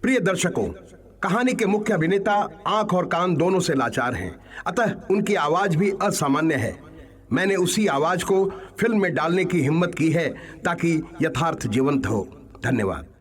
प्रिय दर्शकों, कहानी के मुख्य अभिनेता आंख और कान दोनों से लाचार हैं, अतः उनकी आवाज भी असामान्य है। मैंने उसी आवाज को फिल्म में डालने की हिम्मत की है ताकि यथार्थ जीवंत हो। धन्यवाद।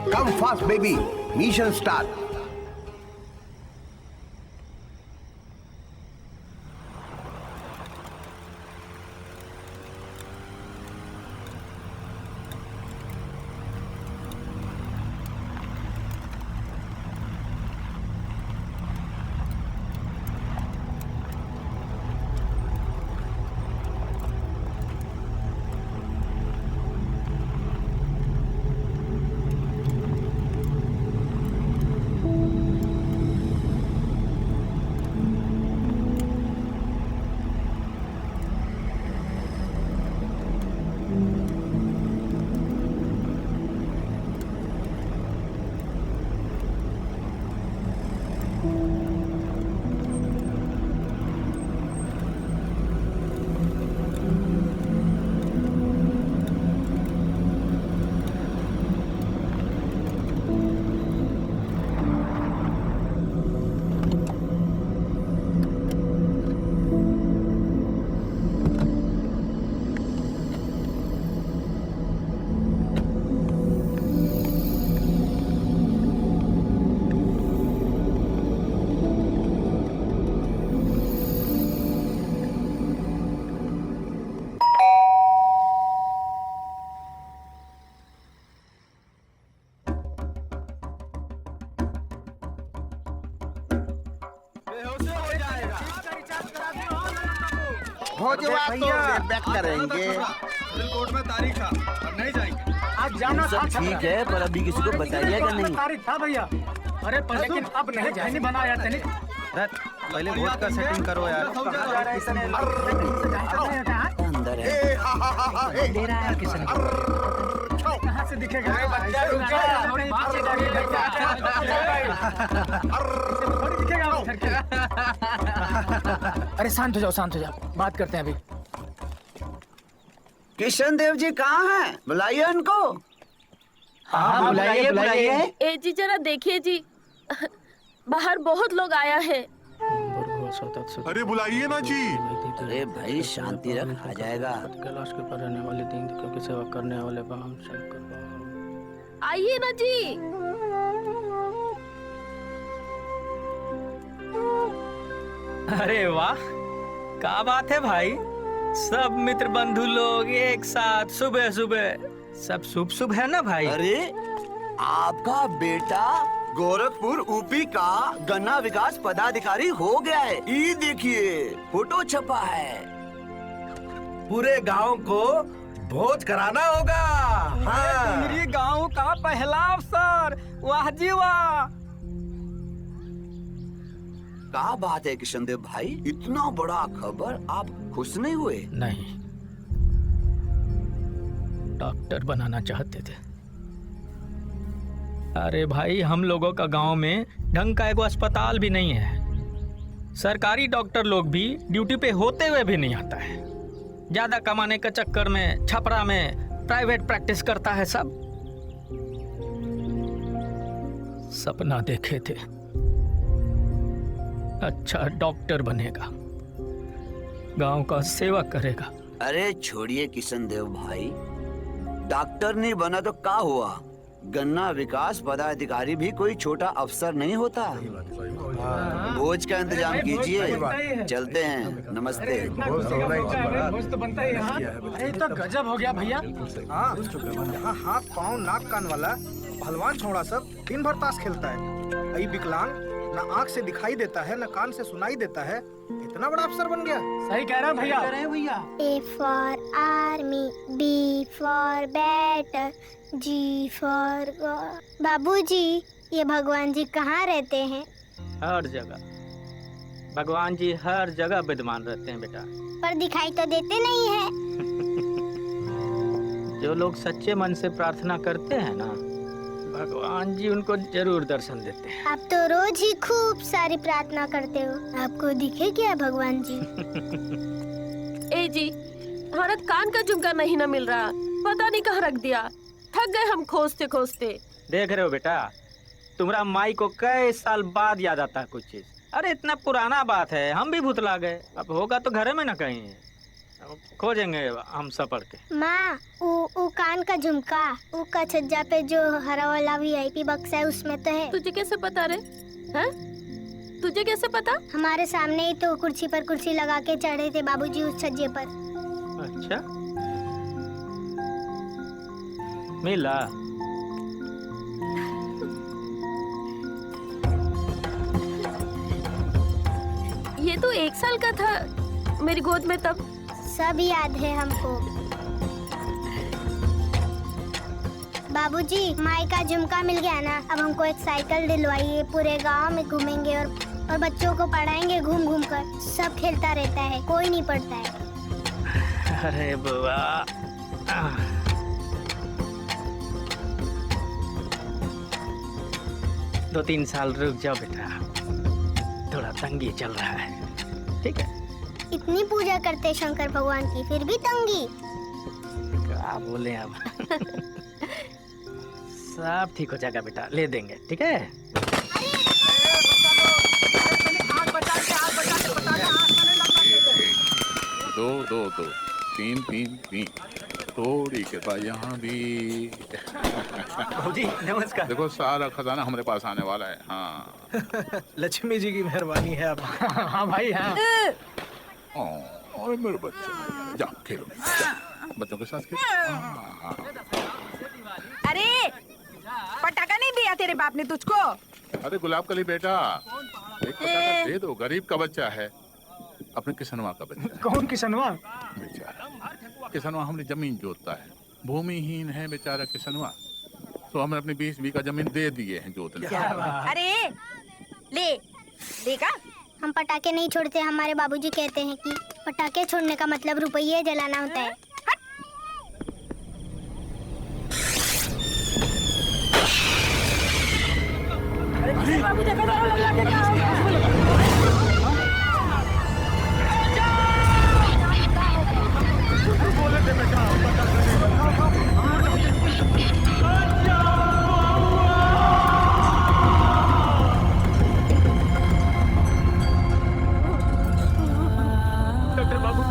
Come fast, baby. Mission start. भोजवा तो बैक करेंगे। कोर्ट में तारीख था, अब नहीं जाएंगे। आज जाना सब ठीक है, पर अभी किसी को बताइए क्या नहीं? तारीख था भैया। अरे लेकिन अब नहीं जाएंगे। बनाया तनिक पहले वोट का सेटिंग करो यार। अंदर है। दे रहा है किसने? कहाँ से दिखेगा? अरे शांत हो जाओ, शांत हो जाओ, बात करते हैं अभी। किशन देव जी कहाँ हैं? बुलाइए उनको। हाँ बुलाइए बुलाइए। ए जी जरा देखिए जी, बाहर बहुत लोग आया है। अरे बुलाइए ना जी। अरे भाई शांति रख, आ जाएगा। कैलाश के पर रहने वाले दीन की सेवा करने वाले हम शंकर। आइए ना जी। अरे वाह, क्या बात है भाई। सब मित्र बंधु लोग एक साथ सुबह सुबह, सब शुभ शुभ है ना भाई। अरे आपका बेटा गोरखपुर यूपी का गन्ना विकास पदाधिकारी हो गया है। ये देखिए फोटो छपा है। पूरे गांव को भोज कराना होगा। हाँ। मेरे गांव का पहला अवसर, वाह जी वाह। क्या बात है किशन देव भाई, इतना बड़ा खबर आप खुश नहीं हुए? नहीं, डॉक्टर बनाना चाहते थे। अरे भाई, हम लोगों का गांव में ढंग का एगो अस्पताल भी नहीं है। सरकारी डॉक्टर लोग भी ड्यूटी पे होते हुए भी नहीं आता है। ज्यादा कमाने के चक्कर में छपरा में प्राइवेट प्रैक्टिस करता है सब। सपना देखे थे अच्छा डॉक्टर बनेगा, गांव का सेवा करेगा। अरे छोड़िए किशन देव भाई, डॉक्टर नहीं बना तो क्या हुआ, गन्ना विकास पदाधिकारी भी कोई छोटा अफसर नहीं होता। भोज का इंतजाम कीजिए, चलते हैं। नमस्ते। तो गजब हो गया भैया। हाँ, यहाँ हाथ पाँव नाक कान वाला भलवान छोड़ा सब दिन भर ताश खेलता है। अई विकलांग ना आँख से दिखाई देता है, ना कान से सुनाई देता है, इतना बड़ा अफसर बन गया। सही कह रहे हैं भैया। A for army, B for bat, G for God। बाबूजी, ये भगवान जी कहाँ रहते हैं? हर जगह भगवान जी हर जगह विद्यमान रहते हैं बेटा। पर दिखाई तो देते नहीं है। जो लोग सच्चे मन से प्रार्थना करते हैं ना, भगवान जी उनको जरूर दर्शन देते हैं। आप तो रोज ही खूब सारी प्रार्थना करते हो, आपको दिखे क्या भगवान जी? ए जी, हमारा कान का झुमका नहीं ना मिल रहा, पता नहीं कहाँ रख दिया। थक गए हम खोजते खोजते। देख रहे हो बेटा, तुम्हारा माई को कई साल बाद याद आता है कुछ चीज। अरे इतना पुराना बात है, हम भी भुतला गए। अब होगा तो घर में ना कहीं, खोजेंगे हम सब पढ़ के। माँ, ऊ कान का झुमका, ऊ का छज्जा पे जो हरा वाला VIP बक्सा है उसमें तो है। तुझे कैसे पता रे? हैं? तुझे कैसे पता? हमारे सामने ही तो कुर्सी पर कुर्सी लगा के चढ़े थे बाबूजी उस छज्जे पर। अच्छा, मिला? ये तो 1 साल का था मेरी गोद में तब। सब याद है हमको। बाबूजी, माई का झुमका मिल गया ना, अब हमको एक साइकिल दिलवाइए, पूरे गांव में घूमेंगे और बच्चों को पढ़ाएंगे घूम घूम कर। सब खेलता रहता है, कोई नहीं पढ़ता है। अरे बुआ, 2-3 साल रुक जाओ बेटा, थोड़ा तंगी चल रहा है, ठीक है? इतनी पूजा करते शंकर भगवान की, फिर भी तंगी? क्या बोले अब? सब ठीक हो जाएगा बेटा, ले देंगे, ठीक है? दो, 3, थोड़ी के बाद यहाँ भी। जी नमस्कार। देखो सारा खजाना हमारे पास आने वाला है। हाँ, लक्ष्मी जी की मेहरबानी है आप। हाँ भाई, हाँ। और मेरे बच्चे, जा खेलो, जा, बच्चों के साथ खेलो। हाँ। अरे पटाखा नहीं दिया तेरे बाप ने तुझको? अरे गुलाब कली बेटा, एक पटाखा दे दो, गरीब का बच्चा है, अपने किसनवा का बच्चा। कौन किसनवा? बेचारा किसनवा हमने जमीन जोतता है, भूमिहीन है बेचारा किसनवा, तो हमने अपनी 20 बीघा जमीन दे दिए हैं जोतने। अरे ले देगा। हम पटाखे नहीं छोड़ते, हमारे बाबूजी कहते हैं कि पटाखे छोड़ने का मतलब रुपये जलाना होता है। डॉक्टर बाबू,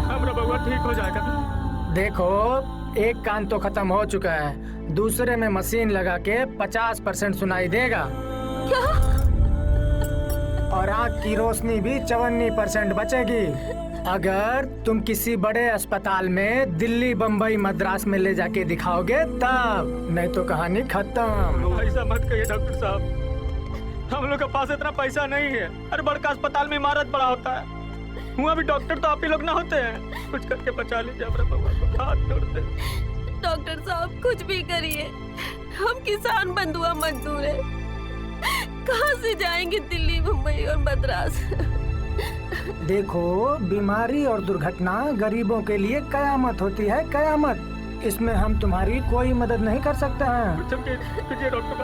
हमारा बउआ ठीक हो जाएगा। देखो, एक कान तो खत्म हो चुका है, दूसरे में मशीन लगा के 50% सुनाई देगा। क्या? और आँख की रोशनी भी 54% बचेगी। अगर तुम किसी बड़े अस्पताल में दिल्ली, बम्बई, मद्रास में ले जाके दिखाओगे तब, नहीं तो कहानी खत्म। ऐसा मत कहिए डॉक्टर साहब, हम लोग के पास इतना पैसा नहीं है। अरे बड़का अस्पताल में इमारत बड़ा होता है, वहाँ भी डॉक्टर तो आप ही लोग ना होते हैं। कुछ करके बचा लीजिए हमारे बउआ को, हाथ जोड़ते। डॉक्टर साहब कुछ भी करिए, हम किसान बंधुआ मजदूर हैं, कहाँ से जाएंगे दिल्ली, मुंबई और मद्रास। देखो, बीमारी और दुर्घटना गरीबों के लिए कयामत होती है, कयामत। इसमें हम तुम्हारी कोई मदद नहीं कर सकते हैं। डॉक्टर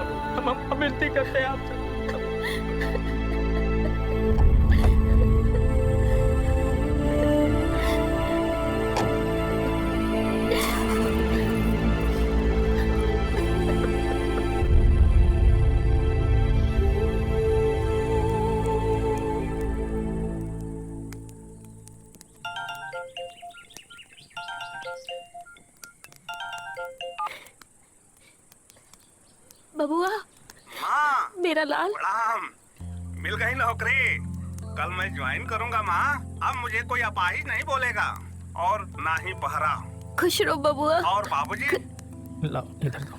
बाबू, हम विनती करते हैं आपसे। बबुआ, माँ मेरा लाल। प्रणाम। मिल गई नौकरी। कल मैं ज्वाइन करूंगा माँ। अब मुझे कोई अपाहिज नहीं बोलेगा और ना ही पहरा। खुश रहो बबुआ। और बाबूजी? लाओ इधर दो।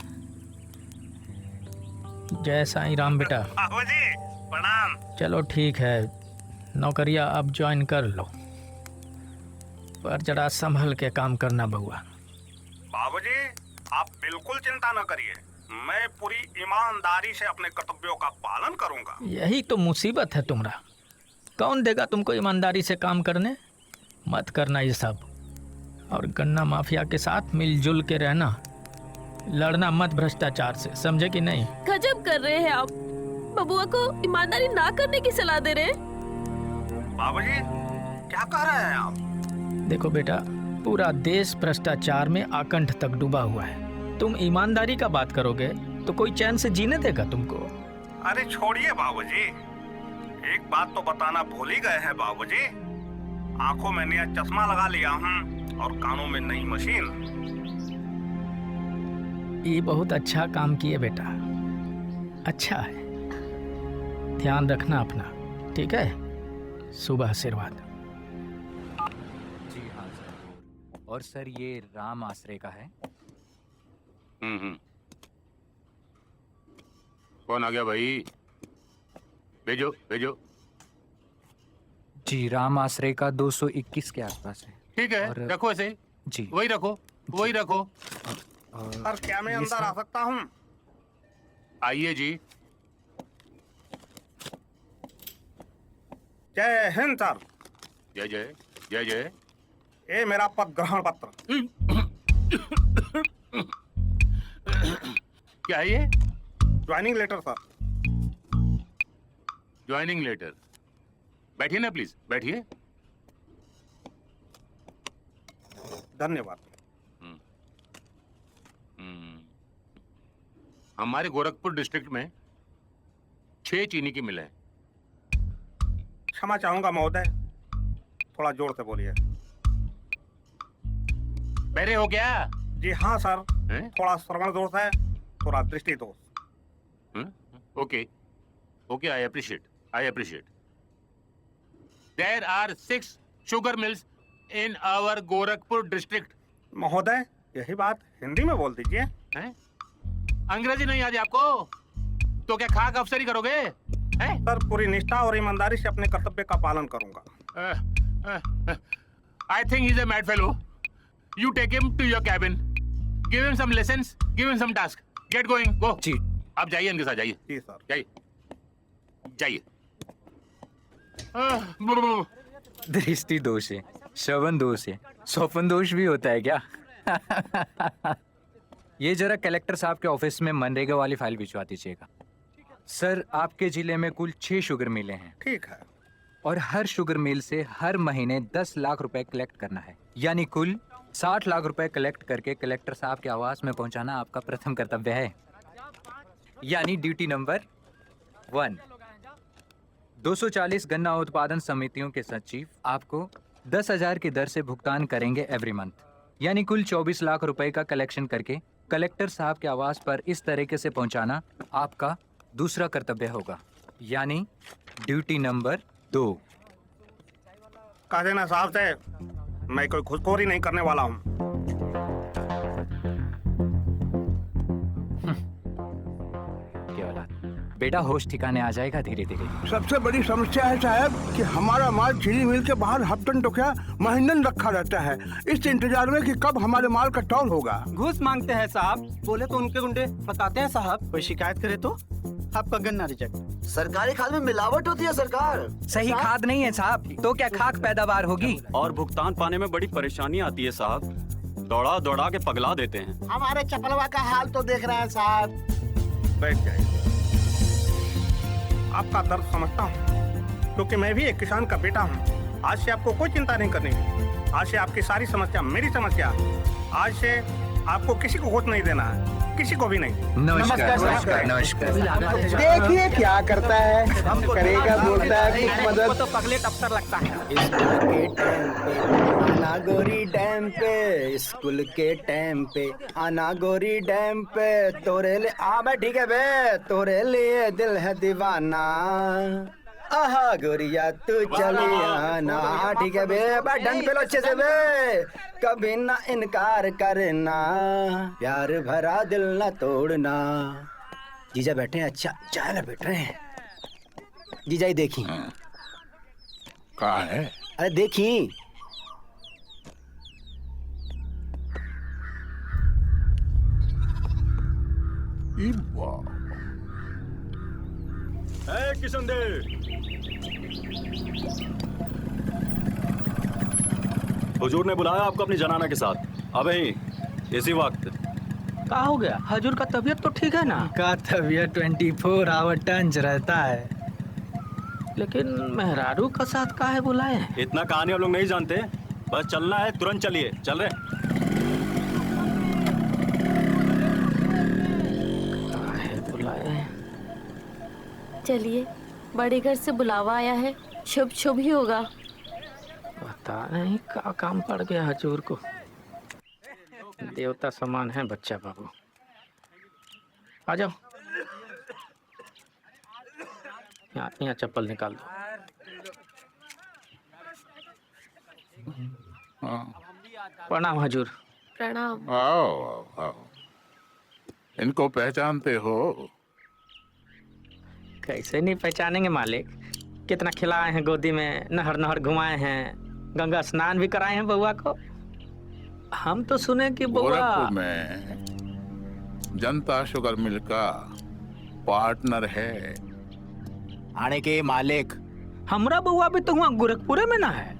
जय साईं राम बेटा। बाबूजी प्रणाम। चलो ठीक है, नौकरिया अब ज्वाइन कर लो, पर जरा संभल के काम करना बउआ। बाबूजी आप बिल्कुल चिंता न करिए, मैं पूरी ईमानदारी से अपने कर्तव्यों का पालन करूंगा। यही तो मुसीबत है तुम्हारा। कौन देगा तुमको ईमानदारी से काम करने? मत करना ये सब, और गन्ना माफिया के साथ मिलजुल के रहना, लड़ना मत भ्रष्टाचार से, समझे कि नहीं? गजब कर रहे हैं आप। बबुआ को ईमानदारी ना करने की सलाह दे रहे हैं। बाबूजी क्या कह रहे हैं आप? देखो बेटा, पूरा देश भ्रष्टाचार में आकंठ तक डूबा हुआ है। तुम ईमानदारी का बात करोगे तो कोई चैन से जीने देगा तुमको? अरे छोड़िए बाबूजी, एक बात तो बताना भूल ही गए हैं बाबूजी। आंखों में नया चश्मा लगा लिया हूँ और कानों में नई मशीन। ये बहुत अच्छा काम किए बेटा, अच्छा है। ध्यान रखना अपना, ठीक है? सुबह आशीर्वाद। जी हाँ सर। और सर ये राम आश्रय का है। कौन आ गया भाई? भेजो भेजो। जी राम आश्रय का 221 के आसपास है। ठीक है, और- रखो ऐसे जी वही रखो, वही रखो। सर क्या मैं अंदर आ सकता हूँ? आइए जी। जय हिंद सर। जय जय जय जय। ये मेरा पद ग्रहण पत्र। क्या है ये? Joining letter sir. Joining letter. बैठिए ना प्लीज, बैठिए। धन्यवाद। हमारे गोरखपुर डिस्ट्रिक्ट में 6 चीनी की मिल है। क्षमा चाहूंगा महोदय, थोड़ा जोर से बोलिए। बहरे हो क्या? जी हाँ सर, हैं? थोड़ा श्रवण दोष है, थोड़ा दृष्टि दोष। Okay okay, I appreciate. There are 6 sugar mills in our Gorakhpur district. महोदय यही बात हिंदी में बोल दीजिए। हैं? अंग्रेजी नहीं आती आपको? तो क्या खाक अफसरी करोगे? हैं? सर पूरी निष्ठा और ईमानदारी से अपने कर्तव्य का पालन करूंगा। I think he's a mad fellow. You take him to your cabin. Give him some lessons. Give him some task. Get going. Go. जी। आप जाइए इनके साथ, जाइए जी सर। जाइए जाइए। दृष्टि दोष है, श्रवण दोष है, स्वपन दोष भी होता है क्या? ये जरा कलेक्टर साहब के ऑफिस में मनरेगा वाली फाइल भिजवा दीजिएगा। सर आपके जिले में कुल 6 शुगर मिलें हैं। ठीक है। और हर शुगर मिल से हर महीने 10 लाख रुपए कलेक्ट करना है, यानी कुल 60 लाख रुपए कलेक्ट करके कलेक्टर साहब के आवास में पहुंचाना आपका प्रथम कर्तव्य है, यानी ड्यूटी नंबर 1। 240 गन्ना उत्पादन समितियों के सचिव आपको 10,000 की दर से भुगतान करेंगे एवरी मंथ, यानी कुल 24 लाख रुपए का कलेक्शन करके कलेक्टर साहब के आवास पर इस तरीके से पहुंचाना आपका दूसरा कर्तव्य होगा, यानी ड्यूटी नंबर 2। कह देना साहब से मैं कोई घुसखोरी नहीं करने वाला हूँ। बेटा होश ठिकाने आ जाएगा धीरे धीरे। सबसे बड़ी समस्या है साहब कि हमारा माल चीनी मिल के बाहर हफ्तन तो क्या महीनन रखा रहता है, इस इंतजार में कि कब हमारे माल का टोल होगा। घूस मांगते हैं साहब, बोले तो उनके गुंडे बताते हैं साहब। कोई शिकायत करे तो आपका गन्ना रिजेक्ट। सरकारी खाद में मिलावट होती है सरकार। सही खाद नहीं है साहब, तो क्या खाक पैदावार होगी? और भुगतान पाने में बड़ी परेशानी आती है साहब, दौड़ा दौड़ा के पगला देते हैं। हमारे चपलवा का हाल तो देख रहे हैं साहब। बैठ जाइए। आपका दर्द समझता हूँ, क्योंकि मैं भी एक किसान का बेटा हूँ। आज से आपको कोई चिंता नहीं करनी। आज से आपकी सारी समस्या मेरी समस्या। आज से आपको किसी को वोट नहीं देना है, किसी को भी नहीं। नमस्कार नमस्कार नमस्कार। देखिए क्या करता है, करेगा बोलता है कुछ मदद। तो पगले अफसर लगता है। स्कूल के टाइम पे आना गोरी डैम पे, स्कूल के टाइम पे आना गोरी डैम पे, तोरे ले आ मैं ठीक है बे, तोरे लिए दिल है दीवाना। आहा गोरिया तू चली आना, ठीक है बे, डंड पे लो अच्छे से बे, कभी ना इनकार करना, प्यार भरा दिल ना तोड़ना। जीजा बैठे हैं, अच्छा चाय ना बैठ रहे हैं। जीजा ही देखी। कहाँ है? अरे देखी। ई वाह। किशन दे, हुजूर ने बुलाया आपको अपनी जनाना के साथ। अब इसी वक्त। क्या हो गया? हजूर का तबीयत तो ठीक है ना? का तबीयत 24 आवर टंच रहता है। लेकिन मेहरारू का साथ काहे बुलाए हैं? इतना कहानी हम लोग नहीं जानते, बस चलना है, तुरंत चलिए। चल रहे। काहे बुलाए हैं? चलिए, बड़े घर से बुलावा आया है, शुभ शुभ ही होगा। पता नहीं क्या काम पड़ गया हजूर को। देवता समान है बच्चा बाबू। आ जाओ, यहाँ चप्पल निकाल दो। प्रणाम हजूर। प्रणाम। आओ आओ आओ। इनको पहचानते हो? कैसे नहीं पहचानेंगे मालिक, कितना खिलाए हैं गोदी में, नहर नहर घुमाए हैं, गंगा स्नान भी कराए हैं बउआ को। हम तो सुने कि बउआ गोरखपुर में जनता शुगर मिल का पार्टनर है। आने के मालिक। हमरा बउआ भी तो हुआ गोरखपुरे में ना है।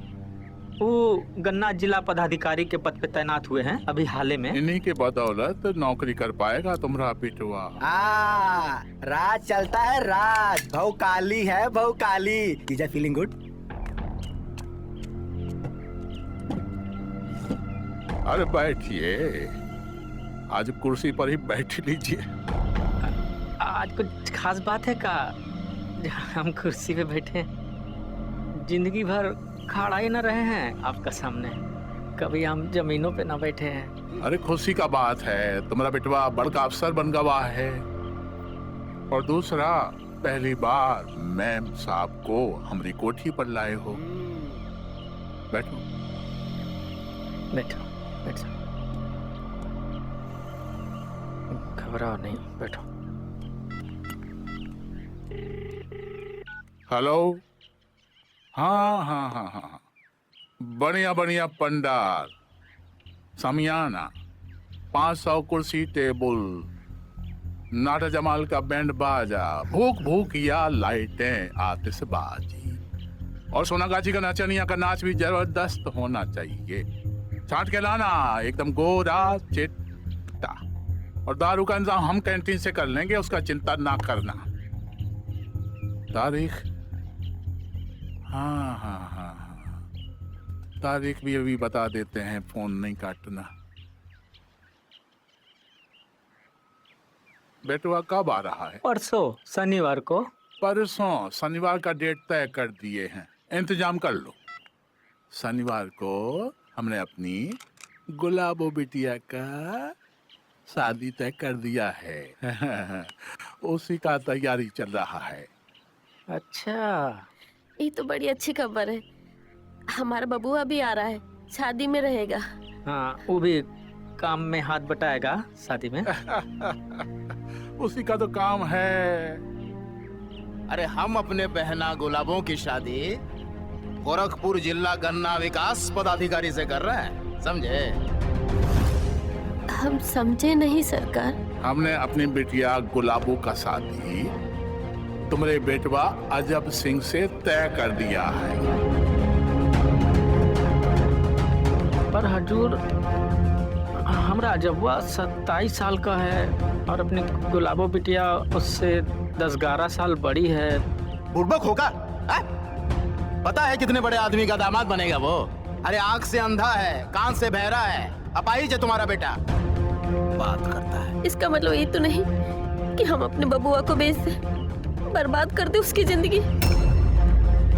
वो गन्ना जिला पदाधिकारी के पद पे तैनात हुए हैं अभी हाल में। इन्हीं के बदौलत नौकरी कर पाएगा तुम्हारा पिटवा। राज चलता है, राज भाव काली है, भाव काली। जीजा फीलिंग गुड? अरे बैठिए, आज कुर्सी पर ही बैठ लीजिए। आज कुछ खास बात है का हम कुर्सी पे बैठे हैं? जिंदगी भर खड़ा ही न रहे हैं आपका सामने, कभी हम जमीनों पे ना बैठे हैं। अरे खुशी का बात है, तुम्हारा बेटवा बड़का अफसर बन गवा है। और दूसरा, पहली बार मैम साहब को हमारी कोठी पर लाए हो। बैठो बैठो बैठो, घबराओ नहीं, बैठो। हेलो। हाँ हाँ हाँ हाँ, बढ़िया बढ़िया पंडाल, समियाना, 500 कुर्सी टेबल, नाटा जमाल का बैंड बाजा, भूख भूख या लाइटें, आतिशबाजी, और सोनागाछी का नाचनिया का नाच भी जबरदस्त होना चाहिए। छांट के लाना, एकदम गोरा चिट्टा। और दारू का इंतजाम हम कैंटीन से कर लेंगे, उसका चिंता ना करना। तारीख? हाँ हाँ हाँ हाँ, तारीख भी अभी बता देते हैं, फोन नहीं काटना। बेटवा कब आ रहा है? परसों शनिवार को। परसों शनिवार का डेट तय कर दिए हैं, इंतजाम कर लो। शनिवार को हमने अपनी गुलाबो बिटिया का शादी तय कर दिया है। उसी का तैयारी चल रहा है। अच्छा, ये तो बड़ी अच्छी खबर है। हमारा बबुआ भी आ रहा है, शादी में रहेगा। हाँ, वो भी काम में हाथ बटाएगा शादी में। उसी का तो काम है। अरे हम अपने बहना गुलाबों की शादी गोरखपुर जिला गन्ना विकास पदाधिकारी से कर रहे हैं, समझे? हम समझे नहीं सरकार। हमने अपनी बिटिया गुलाबो का शादी तुम्हारे बेटवा अजब सिंह से तय कर दिया है। पर हजूर, हमरा अजबवा 27 साल का है और अपनी गुलाबो बिटिया उससे 10-11 साल बड़ी है। बुड़बक होगा? पता है कितने बड़े आदमी का दामाद बनेगा वो? अरे आंख से अंधा है, कान से बहरा है, अपाहिज है तुम्हारा बेटा। बात करता है। इसका मतलब ये तो नहीं कि हम अपने बबुआ को बेच दें, बर्बाद कर दे उसकी जिंदगी।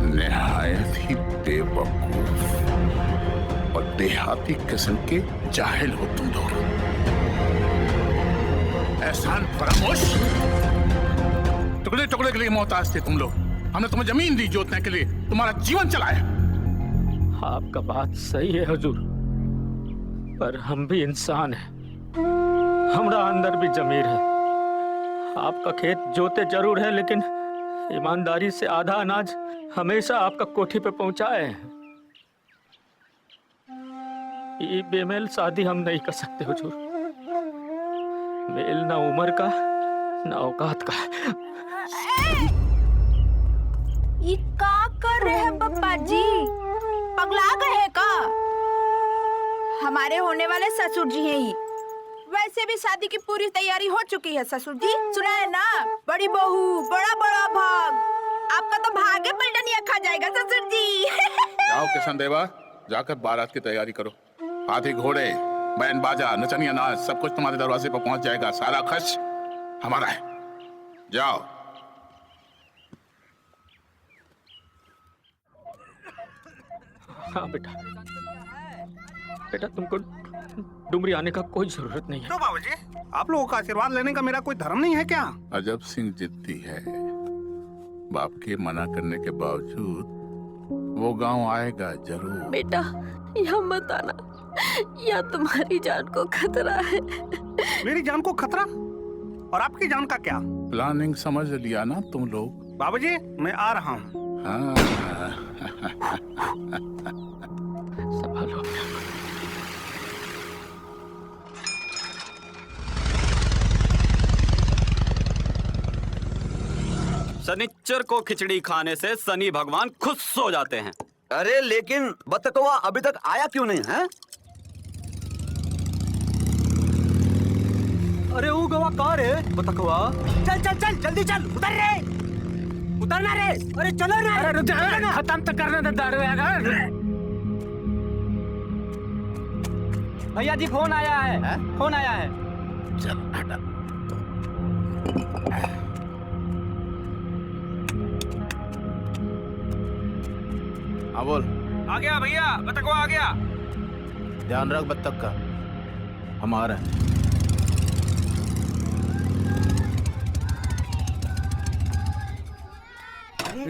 निहायत ही बेवकूफ और देहाती किस्म के जाहिल हो तुम लोग। एहसान फरामोश, टुकड़े टुकड़े के लिए मोहताज थे तुम लोग। हमने तुम्हें जमीन दी जोतने के लिए, तुम्हारा जीवन चलाया। आपका बात सही है हुजूर, पर हम भी इंसान हैं, हमरा अंदर भी जमीर है। आपका खेत जोते जरूर है, लेकिन ईमानदारी से आधा अनाज हमेशा आपका कोठी पे पहुंचाए हैं। ये बेमेल शादी हम नहीं कर सकते हुजूर। मेल ना उम्र का ना औकात का। ये का कर रहे हैं पप्पा जी? पगला गए का? हमारे होने वाले ससुर जी हैं ये। वैसे भी शादी की पूरी तैयारी हो चुकी है ससुर जी। सुना है ना, बड़ी बहू, बड़ा बड़ा भाग। आपका तो भाग्य पलटनिया खा जाएगा ससुर जी। जाओ किशन देवा, जाकर बारात की तैयारी करो। हाथी घोड़े, बैंड बाजा, नचनिया नाच, सब कुछ तुम्हारे दरवाजे पर पहुंच जाएगा। सारा खर्च हमारा है। जाओ। हाँ बेटा, बेटा तुमको डुमरी आने का कोई जरूरत नहीं है। तो बाबूजी, आप लोगों का आशीर्वाद लेने का मेरा कोई धर्म नहीं है क्या? अजब सिंह जिद्दी है। बाप के मना करने के बावजूद वो गांव आएगा जरूर। बेटा यहाँ मत आना, यहाँ तुम्हारी जान को खतरा है। मेरी जान को खतरा? और आपकी जान का क्या? प्लानिंग समझ लिया ना तुम लोग? बाबूजी, मैं आ रहा हूँ। संभालो। शनिच्चर को खिचड़ी खाने से शनि भगवान खुश हो जाते हैं। अरे लेकिन बतकवा अभी तक आया क्यों नहीं है? अरे वो गवा कार है बतकवा। चल चल चल जल्दी चल, उतर रे, उतरना रे। अरे चलो ना, अरे रुक जा, खत्म तो करने दे दारू यार। भैया जी फोन आया है, फोन आया है। चल हटा। हाँ बोल। आ गया भैया, बतकवा आ गया। ध्यान रख बत्तख का, हम आ रहे हैं।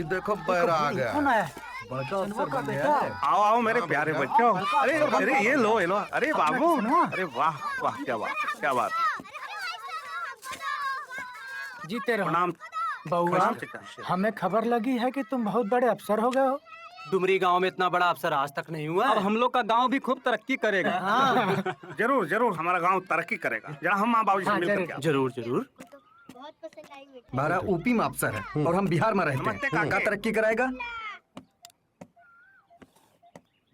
देखो पैर आ गया। कौन आया? आओ आओ मेरे प्यारे बच्चों। अरे अरे ये लो, ये लो। अरे बाबू, अरे वाह वाह, क्या बात, क्या बात। जीते रहो। प्रणाम। बउआ, हमें खबर लगी है कि तुम बहुत बड़े अफसर हो गए हो। डुमरी गांव में इतना बड़ा अफसर आज तक नहीं हुआ। अब हम लोग का गांव भी खूब तरक्की करेगा। हाँ। जरूर जरूर हमारा गांव तरक्की करेगा। जरा हम माँ बाबू से मिलकर के आते हैं। जरूर जरूर। हमारा ऊपी में अफसर है और हम बिहार में रहते नमस्ते हैं। का तरक्की कराएगा?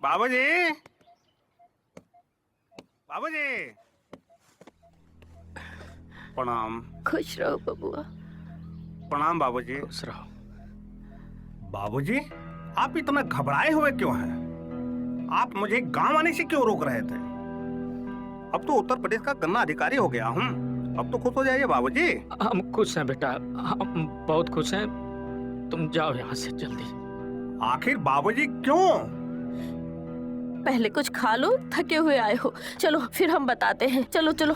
बाबूजी, बाबूजी, प्रणाम। खुश रहो बबुआ। प्रणाम बाबूजी। खुश रहो। बाबूजी, आप इतना घबराए हुए क्यों हैं? आप मुझे गांव आने से क्यों रोक रहे थे? अब तो उत्तर प्रदेश का गन्ना अधिकारी हो गया हूँ। अब तो खुश हो जाइए बाबूजी। हम खुश हैं बेटा, हम बहुत खुश हैं। तुम जाओ यहाँ से जल्दी। आखिर बाबूजी क्यों? पहले कुछ खा लो, थके हुए आए हो। चलो फिर हम बताते हैं। चलो चलो।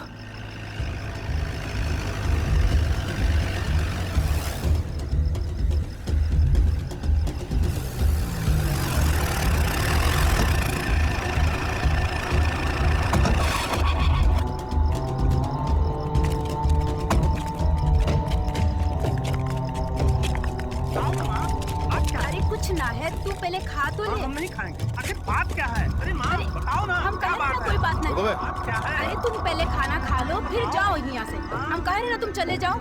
अरे कुछ ना है, तू पहले खा तो ले। हम नहीं खाएंगे। आखिर बात क्या है? अरे माँ बताओ ना। हम कह रहे हैं ना कोई बात नहीं। बात क्या है? अरे तुम पहले खाना खा लो फिर जाओ यहाँ से। हम कह रहे हैं ना तुम चले जाओ।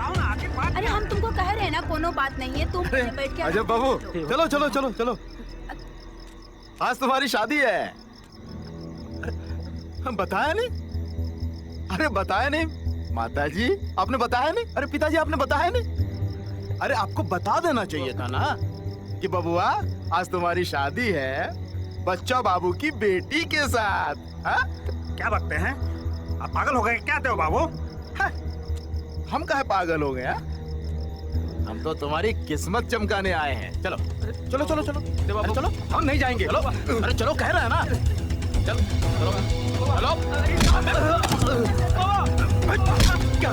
अरे हम तुमको कह रहे हैं ना कोनो बात नहीं है, तुम बैठ के। अजय बाबू चलो चलो चलो चलो, आज तुम्हारी शादी है। हम बताया नहीं? अरे बताया नहीं माता जी, आपने बताया नहीं? अरे पिताजी आपने बताया नहीं? अरे आपको बता देना चाहिए था ना कि बबुआ आज तुम्हारी शादी है बच्चा बाबू की बेटी के साथ। हा? क्या बकते हैं? आप पागल हो गए क्या हो बाबू? हम कहे पागल हो गए? हम तो तुम्हारी किस्मत चमकाने आए हैं। चलो चलो चलो चलो अरे चलो, हम नहीं जाएंगे। चलो अरे चलो कह रहे हैं ना, चलो चलो चलो। क्या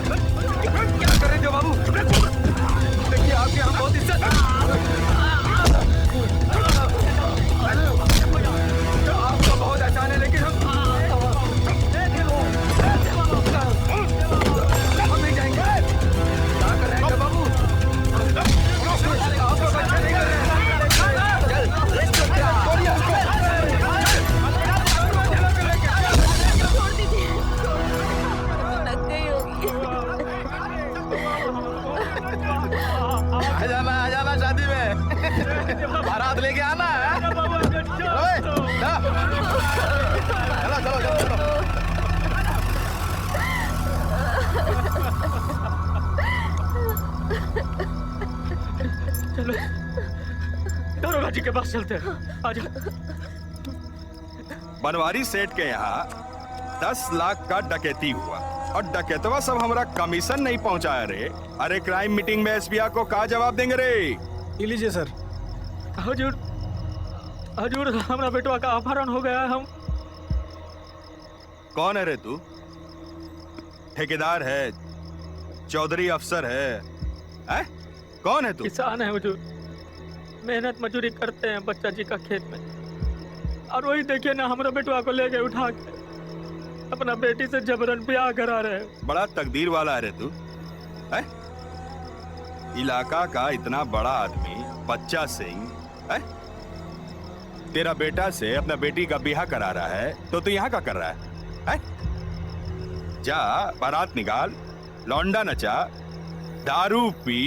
कर रहे थे बाबू? देखिए आपके यहाँ बहुत इज्जत। आपका बहुत आसान है लेकिन हम नहीं जाएंगे। क्या कर रहे हैं बाबू? आ जाना शादी में, बारात लेके आना है। चलो चलो चलो। चलो दरोगा जी के पास चलते हैं। आजा। बनवारी सेठ के यहाँ 10 लाख का डकैती हुआ और डकैतवा सब हमारा कमीशन नहीं पहुंचाया रे। अरे क्राइम मीटिंग में एसपीआई को क्या जवाब देंगे रे? लीजिए सर। हजूर हजूर हमारा बेटवा का अपहरण हो गया है। हम कौन है रे तू? ठेकेदार है, चौधरी अफसर है? कौन है तू? किसान है हुजूर, मेहनत मजदूरी करते हैं बच्चा जी का खेत में, और वही देखिए ना हमारा बेटवा को ले गए उठा के, अपना बेटी से जबरन ब्याह करा रहे हैं। बड़ा तकदीर वाला है रे तू। है? इलाका का इतना बड़ा आदमी बच्चा सिंह है? तेरा बेटा से अपना बेटी का ब्याह करा रहा है तो तू यहाँ का कर रहा है? जा बारात निकाल, लौंडा नचा, दारू पी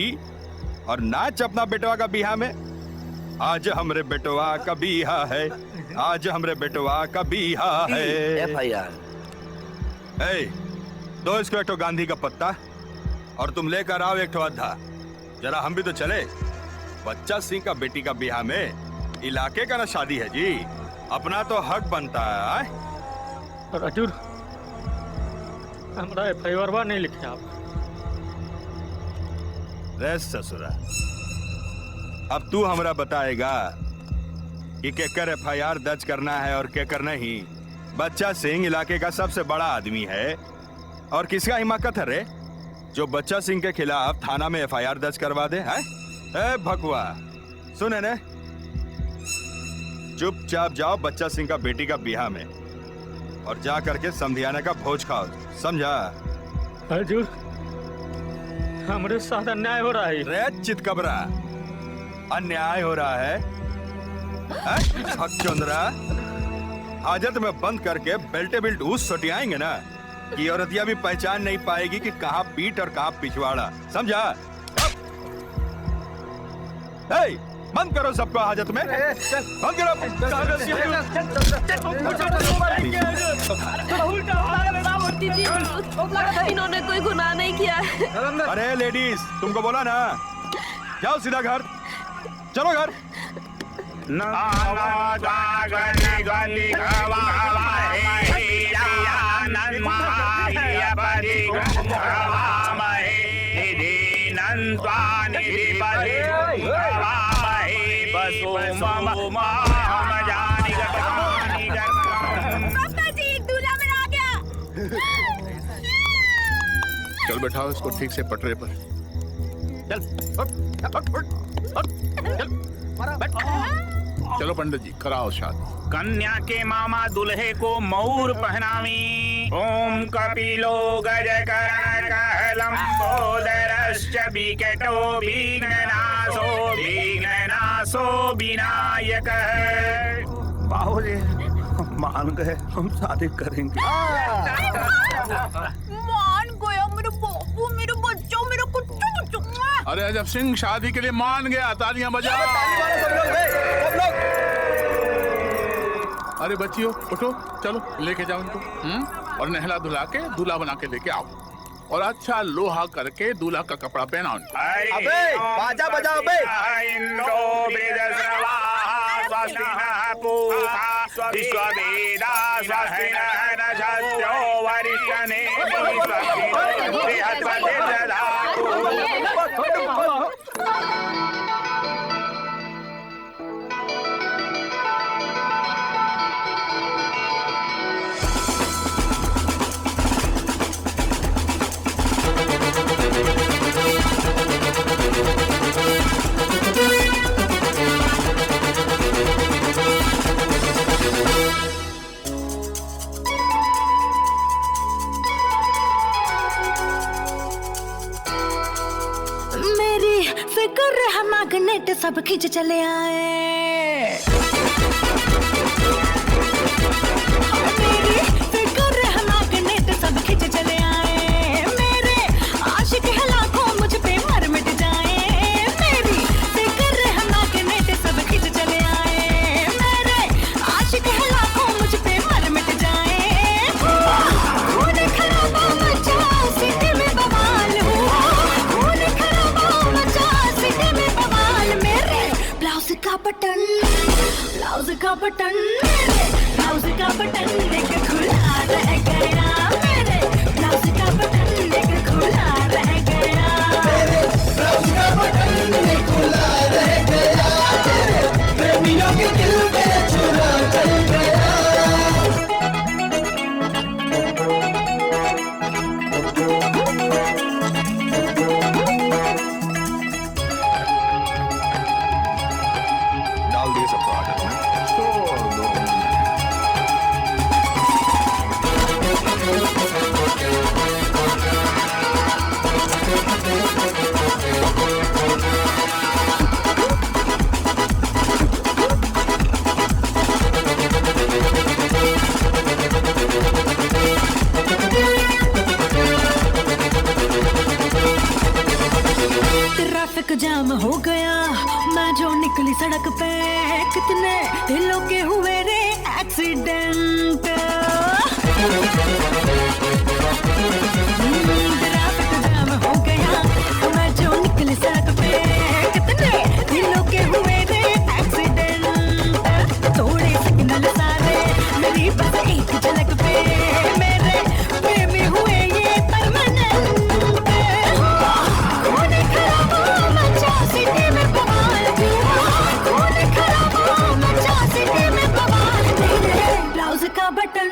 और नाच अपना बेटवा का बिहा में। आज हमरे बेटवा का बिहा है, आज हमरे बेटवा का बिहा है। FIR। दो इसको एक गांधी का पत्ता और तुम लेकर आओ एक अद्धा। जरा हम भी तो चले। बच्चा सिंह का बेटी का बिहा में इलाके का ना शादी है जी, अपना तो हक बनता है। और हजूर हमारा FIR नहीं लिखे आप। रे ससुरा, अब तू हमरा बताएगा कि केकर FIR दर्ज करना है और केकर नहीं। बच्चा सिंह इलाके का सबसे बड़ा आदमी है और किसका हिमाकत है रे जो बच्चा सिंह के खिलाफ थाना में FIR दर्ज करवा दे? है भकुआ, सुने ने, चुपचाप जाओ बच्चा सिंह का बेटी का बिहा में और जा करके समधियाने का भोज खाओ, समझा? हजूर हमारे साथ अन्याय हो रहा है। रे चितकबरा, अन्याय हो रहा है? हकचंद्रा, हाजत में बंद करके बेल्टे बिल्ट उस सटियाएंगे ना कि औरतिया भी पहचान नहीं पाएगी कि कहाँ पीठ और कहाँ पिछवाड़ा, समझा? बंद करो सबको हाजत में, बंद करो। इन्होंने कोई गुनाह नहीं किया है। अरे लेडीज, तुमको बोला ना, जाओ सीधा घर, चलो घर। चल बैठाओ इसको ठीक से पटरे पर। चल चलो पंडित जी कराओ शादी। कन्या के मामा दुल्हे को मऊर पहनावी। ओम कपिलो गजकर्ण कहलंबोदरश्च विकटो विघ्ननाशो विघ्ननाशो विनाशो विनायक। बाबूजी मान गए, हम शादी करेंगे। मान गया मेरे बाबू, मेरे बच्चों, मेरे कुट्टू। अरे अजब सिंह शादी के लिए मान गया, तालियां बजाओ। अरे बच्चियों उठो, चलो लेके जाओ इनको और नहला धुला के दूल्हा बना के लेके आओ और अच्छा लोहा करके दूल्हा का कपड़ा पहनाओ। अबे बाजा बजाओ बे। फिक्र है मैग्नेट सब खींच चले आए। मेरी फिक्र है मैग्नेट सब खींच चले आए। मेरे आशिक है लाखों मुझ पे मर मिट जाए। मेरी फिक्र है मैग्नेट सब खींच चले आए। मेरे आशिक है लाखों मुझ पे मर मिट जाए। खून खराबा मचा सिटी में बवाल हुआ। खून खराबा मचा सिटी में बवाल। मेरे ब्लाउज का बटन मेरे ब्लाउज का बटन देख खुला रह गया। मेरे ब्लाउज का बटन देख खुला रह गया। मेरे ब्लाउज का बटन देख खुला रह गया। तेरे प्रेमियों के दिल पे छुरा चल गया। डाल दिए सब ऑर्डर में। ट्रैफिक जाम हो गया, मैं जो निकली सड़क पे। कितने दिलों के हुए रे एक्सीडेंट। ट्रैफिक जाम हो गया, मैं जो निकली सड़क पे। कितने दिलों के हुए रे एक्सीडेंट। थोड़े सिग्नल सारे मेरी बस एक झलक पे। मेरे प्रेमी हुए ये परमानेंट। खून खराबा मचा सिटी में बवाल हुआ। खून खराबा मचा सिटी में बवाल। मेरे ब्लाउज का बटन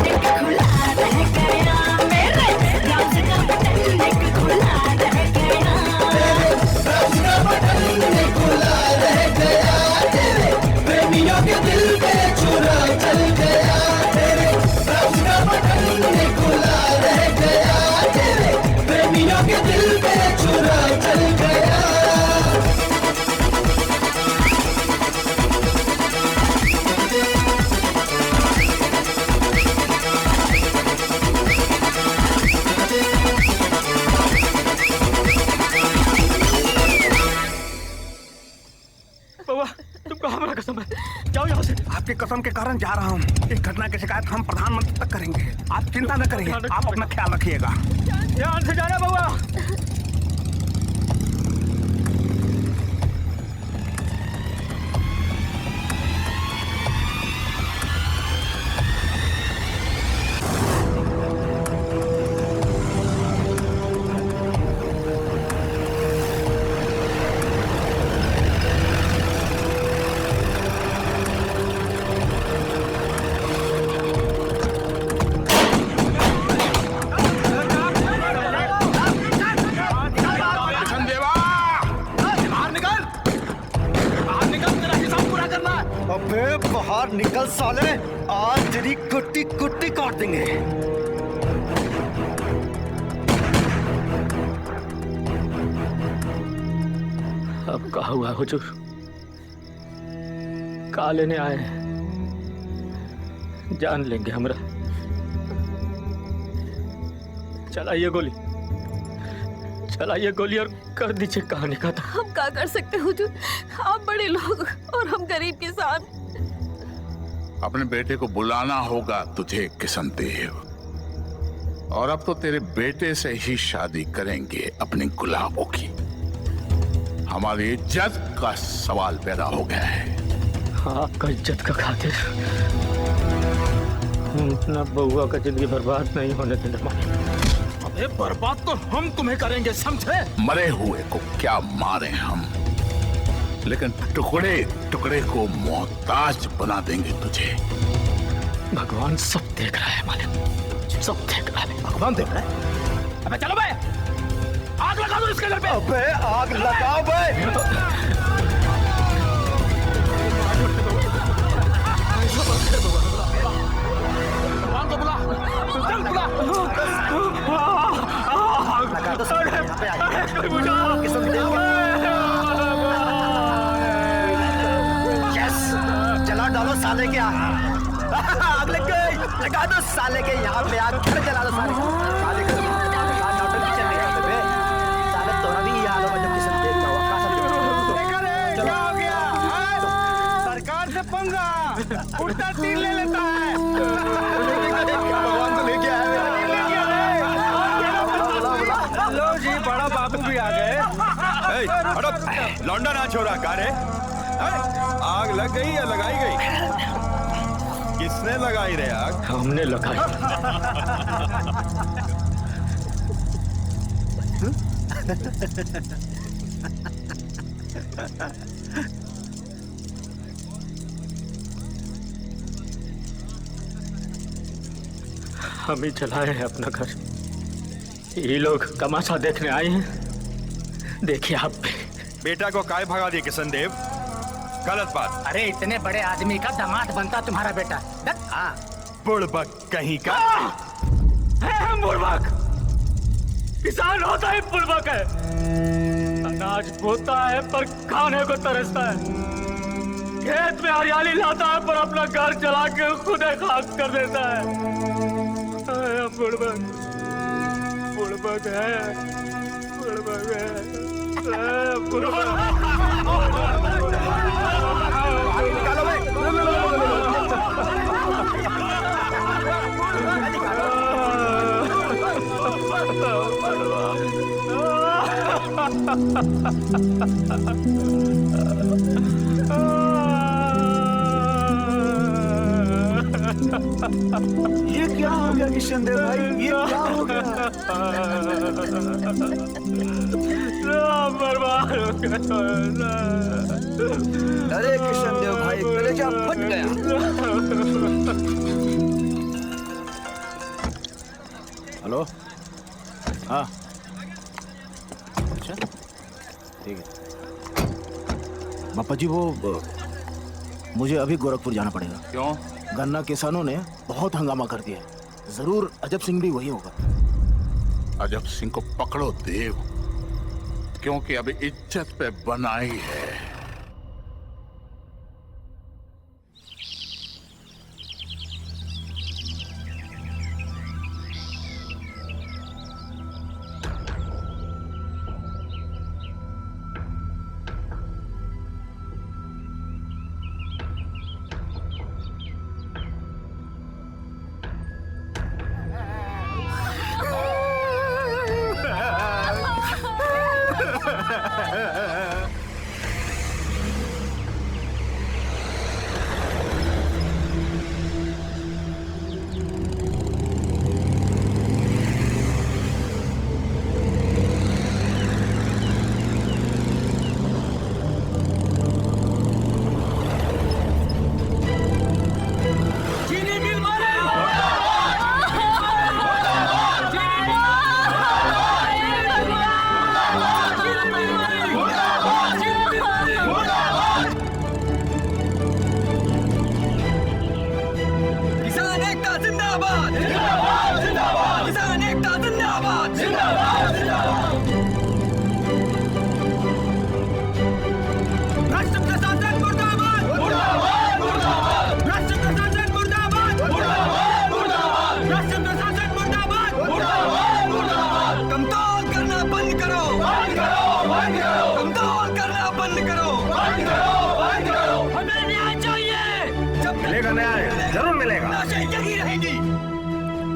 देख खुला रह गया। मेरे ब्लाउज का बटन देख खुला रह गया। मेरे ब्लाउज का बटन देख खुला रह गया। तेरे प्रेमियों के दिल पे छुरा चल गया। तेरे ब्लाउज का बटन देख खुला रह गया। तेरे प्रेमियों के दिल पे छुरा चल गया। आपकी कसम के कारण जा रहा हूँ। इस घटना की शिकायत हम प्रधानमंत्री तक करेंगे। आप चिंता न करिए, आप अपना ख्याल रखिएगा। ध्यान से जाना बउआ। बाहर निकल साले, आज तेरी कुट्टी कुट्टी काट देंगे। अब कहा हुआ हुजूर, का लेने आए हैं? जान लेंगे हमरा। चलाइए गोली, चलाइए गोली और कर दीजिए कहानी का। हम क्या कर सकते हुजूर, आप बड़े लोग और हम गरीब किसान। अपने बेटे को बुलाना होगा तुझे किशन देव, और अब तो तेरे बेटे से ही शादी करेंगे अपनी गुलाबों की। हमारी इज्जत का सवाल पैदा हो गया है। आपका इज्जत का खातिर हम अपना बउआ का जिंदगी बर्बाद नहीं होने देने वाले। अबे बर्बाद तो हम तुम्हें करेंगे, समझे? मरे हुए को क्या मारे हम, लेकिन टुकड़े टुकड़े को मोहताज बना देंगे तुझे। भगवान सब देख रहा है मालिक, सब देख रहा है। भगवान देख रहा है? अबे चलो बे, आग लगा दो इसके घर पे। अबे आग लगाओ बे। जला डालो साले के आग लग गई। लगा दो साले के यहाँ पे आग, घर जला दो साले साले के साले तोरा भी याद होगा जब किसी देख रहा क्या हो गया? सरकार से पंगा, उल्टा तीर ले लेता है। भगवान तो लेके आए। लो जी, बड़ा बाबू भी आ गए। लौंडा ना छोड़ा कारे। आग लग गई या लगाई गई? किसने लगाई रे आग? हमने लगाई। हम ही चलाए हैं अपना घर। ये लोग तमाशा देखने आए हैं, देखिए आप भी। बेटा को काय भगा दिए किशन देव? गलत बात। अरे इतने बड़े आदमी का दामाद बनता तुम्हारा बेटा। बुड़बक कहीं का। बुड़बक किसान होता ही बुड़बक है। अनाज बोता है पर खाने को तरसता है, खेत में हरियाली लाता है पर अपना घर जला के खुद खाक कर देता है। बुड़बक बुड़बक है, बुड़बक है, बुड़बक। ये क्या हो गया किशन देव भाई? ये क्या हो गया? बर्बाद हो गया। अरे किशन देव भाई, कलेजा फट गया। हेलो, हाँ, अच्छा, ठीक है। पापा जी, वो मुझे अभी गोरखपुर जाना पड़ेगा। क्यों? गन्ना किसानों ने बहुत हंगामा कर दिया। जरूर अजब सिंह भी वही होगा। अजब सिंह को पकड़ो देव, क्योंकि अभी इज्जत पे बनाई है।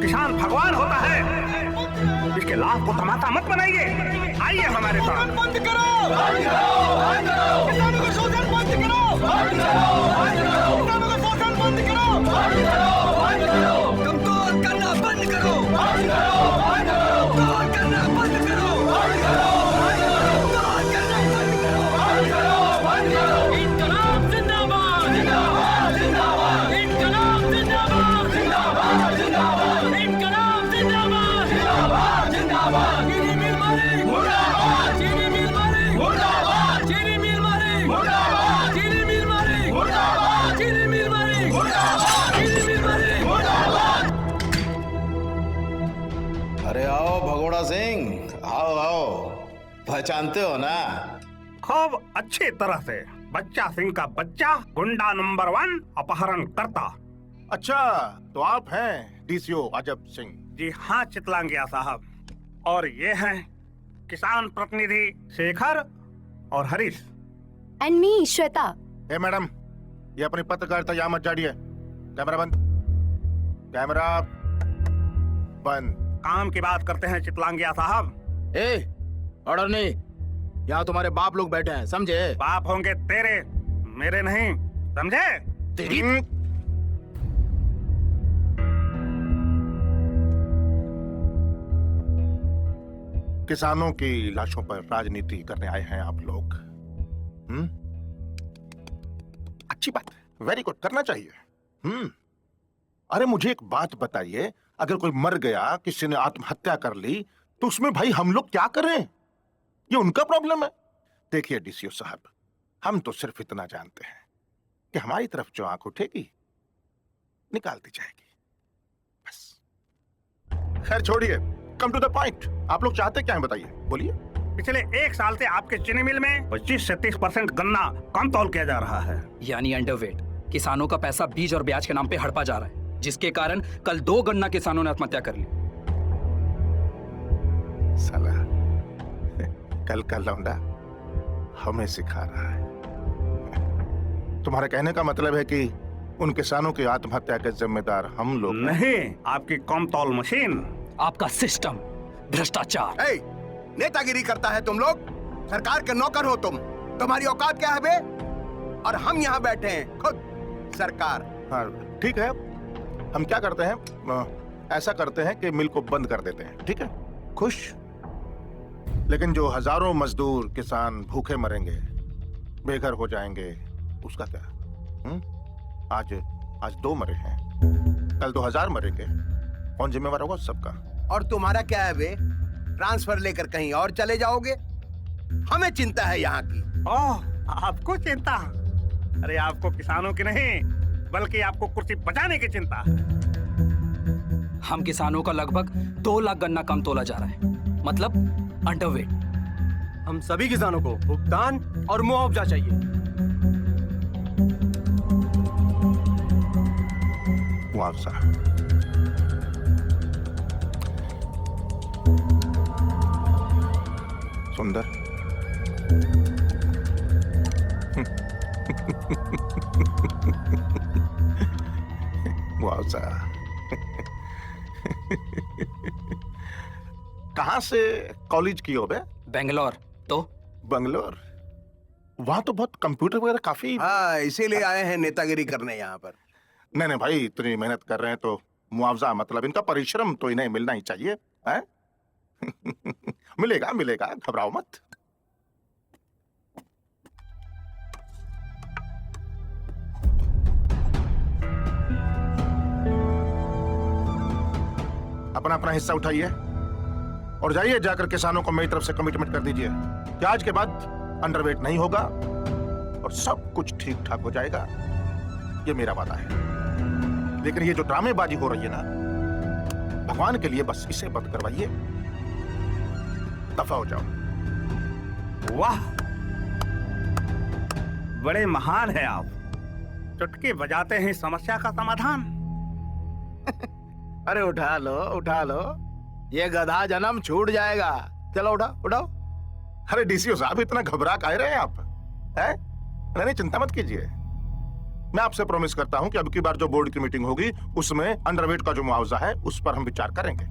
किसान भगवान होता है। इसके लाभ को तमाशा मत बनाइए, आइए हमारे साथ। बंद करो, किसानों का शोषण बंद करो, किसानों का शोषण बंद करो, कमजोर करना बंद करो, कमजोर करना बंद करो, इनकलाब जिंदाबाद, जिंदाबाद, जिंदाबाद, इनकलाब जिंदाबाद, जिंदाबाद, जिंदाबाद, इनकलाब जिंदाबाद, जिंदाबाद, जिंदाबाद, चीनी मिल मालिक मुर्दाबाद, चीनी मिल मालिक मुर्दाबाद, चीनी मिल मालिक मुर्दाबाद, चीनी मिल मालिक मुर्दाबाद, चीनी मिल मालिक मुर्दाबाद, चीनी मिल मालिक मुर्दाबाद। अरे आओ भगोड़ा सिंह, आओ आओ, पहचानते हो ना? खूब अच्छी तरह से। बच्चा सिंह का बच्चा, गुंडा नंबर 1, अपहरण करता। अच्छा, तो आप हैं डीसीओ अजब सिंह? जी हाँ चितलांगिया साहब, और ये हैं किसान प्रतिनिधि शेखर और Harish. And me Shweta. A madam, ये अपनी पत्रकारिता यहाँ मत झाड़िए। कैमरा बंद, कैमरा बंद। काम की बात करते हैं चितलांगिया साहब। ए, ऑर्डर नहीं, यहाँ तुम्हारे बाप लोग बैठे हैं, समझे? बाप होंगे तेरे, मेरे नहीं, समझे? तेरी किसानों की लाशों पर राजनीति करने आए हैं आप लोग। अच्छी बात है, वेरी गुड, करना चाहिए। अरे मुझे एक बात बताइए, अगर कोई मर गया, किसी ने आत्महत्या कर ली, तो उसमें भाई हम लोग क्या करें? ये उनका प्रॉब्लम है। देखिए डीसीओ साहब, हम तो सिर्फ इतना जानते हैं कि हमारी तरफ जो आंख उठेगी निकाल दी जाएगी, बस। खैर छोड़िए, कम टू द पॉइंट। आप लोग चाहते क्या है बताइए, बोलिए। पिछले 1 साल से आपके चीनी मिल में 25 से 30% गन्ना कम तौल किया जा रहा है। यानी अंडरवेट। किसानों का पैसा बीज और ब्याज के नाम पे हड़पा जा रहा है, जिसके कारण कल 2 गन्ना किसानों ने आत्महत्या कर ली। साला कल का लौंडा हमें सिखा रहा है। तुम्हारे कहने का मतलब है कि उन किसानों की आत्महत्या के जिम्मेदार हम लोग नहीं, आपकी कम तौल मशीन, आपका सिस्टम, भ्रष्टाचार। नेतागिरी करता है तुम लोग, सरकार के नौकर हो तुम। तुम्हारी औकात क्या है बे? और हम यहाँ बैठे हैं खुद सरकार। हाँ ठीक है, हम क्या करते हैं, ऐसा करते हैं कि मिल को बंद कर देते हैं, ठीक है? खुश? लेकिन जो हजारों मजदूर किसान भूखे मरेंगे, बेघर हो जाएंगे, उसका क्या? आज 2 मरे हैं, कल 2000 मरेंगे, कौन जिम्मेवार होगा सबका? और तुम्हारा क्या है बे? ट्रांसफर लेकर कहीं और चले जाओगे? हमें चिंता है यहाँ की। ओह, आपको चिंता? अरे आपको किसानों की नहीं, बल्कि आपको कुर्सी बचाने की चिंता। हम किसानों का लगभग 2 लाख गन्ना कम तोला जा रहा है, मतलब अंडरवेट। हम सभी किसानों को भुगतान और मुआवजा चाहिए। मुआवजा? सुंदर, मुआवजा कहाँ से कॉलेज की हो बे? बेंगलोर। तो बंगलोर? वहां तो बहुत कंप्यूटर वगैरह काफी। हाँ, इसीलिए आए हैं नेतागिरी करने यहाँ पर। नहीं भाई, इतनी मेहनत कर रहे हैं तो मुआवजा, मतलब इनका परिश्रम तो इन्हें मिलना ही चाहिए, है? मिलेगा मिलेगा, घबराओ मत। अपना अपना हिस्सा उठाइए और जाइए, जाकर किसानों को मेरी तरफ से कमिटमेंट कर दीजिए कि आज के बाद अंडरवेट नहीं होगा और सब कुछ ठीक ठाक हो जाएगा। ये मेरा वादा है। लेकिन ये जो ड्रामेबाजी हो रही है ना, भगवान के लिए बस इसे बंद करवाइए, दफा हो जाओ। वाह, बड़े महान हैं आप। चुटकी बजाते हैं समस्या का समाधान। अरे उठा लो, ये गधा जन्म छूट जाएगा। चलो उठाओ। अरे डीसीओ साहब, इतना घबरा काहे रहे हैं आप? हैं? नहीं चिंता मत कीजिए, मैं आपसे प्रॉमिस करता हूं कि अब की बार जो बोर्ड की मीटिंग होगी उसमें अंडरवेट का जो मुआवजा है उस पर हम विचार करेंगे,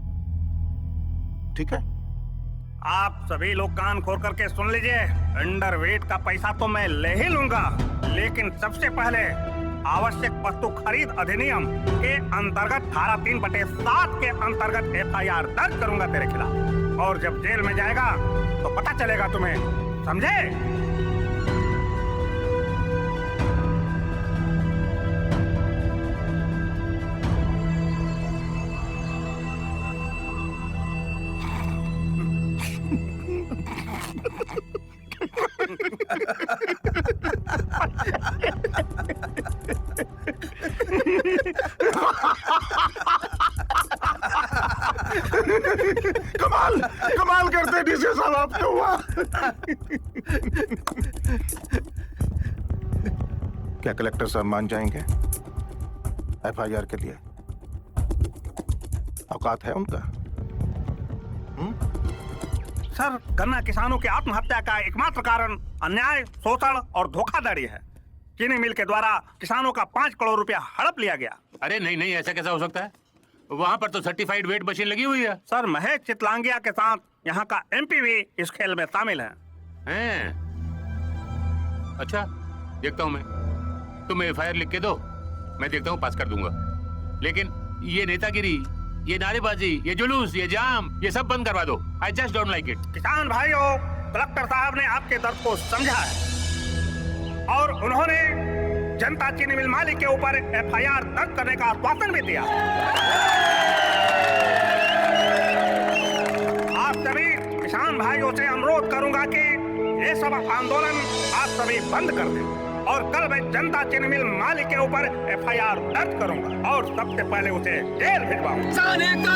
ठीक है? आप सभी लोग कान खोल करके सुन लीजिए, अंडरवेट का पैसा तो मैं ले ही लूंगा, लेकिन सबसे पहले आवश्यक वस्तु खरीद अधिनियम के अंतर्गत धारा 3/7 के अंतर्गत FIR दर्ज करूंगा तेरे खिलाफ, और जब जेल में जाएगा तो पता चलेगा तुम्हें, समझे? कमाल कमाल करते डीसी साहब आप तो। हुआ क्या कलेक्टर साहब मान जाएंगे FIR के लिए? औकात है उनका? सर, गन्ना किसानों की आत्महत्या का एकमात्र कारण अन्याय, शोषण और धोखाधड़ी है। चीनी मिल के द्वारा किसानों का 5 करोड़ रुपया हड़प लिया गया। अरे नहीं नहीं, ऐसा कैसा हो सकता है? वहाँ पर तो सर्टिफाइड वेट मशीन लगी हुई है। सर, महेश चितलांगिया के साथ यहाँ का MP भी इस खेल में शामिल है। अच्छा, देखता हूँ मैं। तुम FIR लिख के दो, मैं देखता हूँ, पास कर दूंगा। लेकिन ये नेतागिरी, ये नारेबाजी, ये जुलूस, ये जाम, ये सब बंद करवा दो। I just don't like it. किसान भाइयों, कलेक्टर साहब ने आपके दर्द को समझा है और उन्होंने जनता चीनी मिल मालिक के ऊपर FIR दर्ज करने का आश्वासन भी दिया। आप सभी किसान भाइयों से अनुरोध करूंगा कि ये सब आंदोलन आप सभी बंद कर दें, और कल मैं जनता चीनी मिल मालिक के ऊपर FIR दर्ज करूंगा और सबसे पहले उसे जेल भिजवाऊंगा।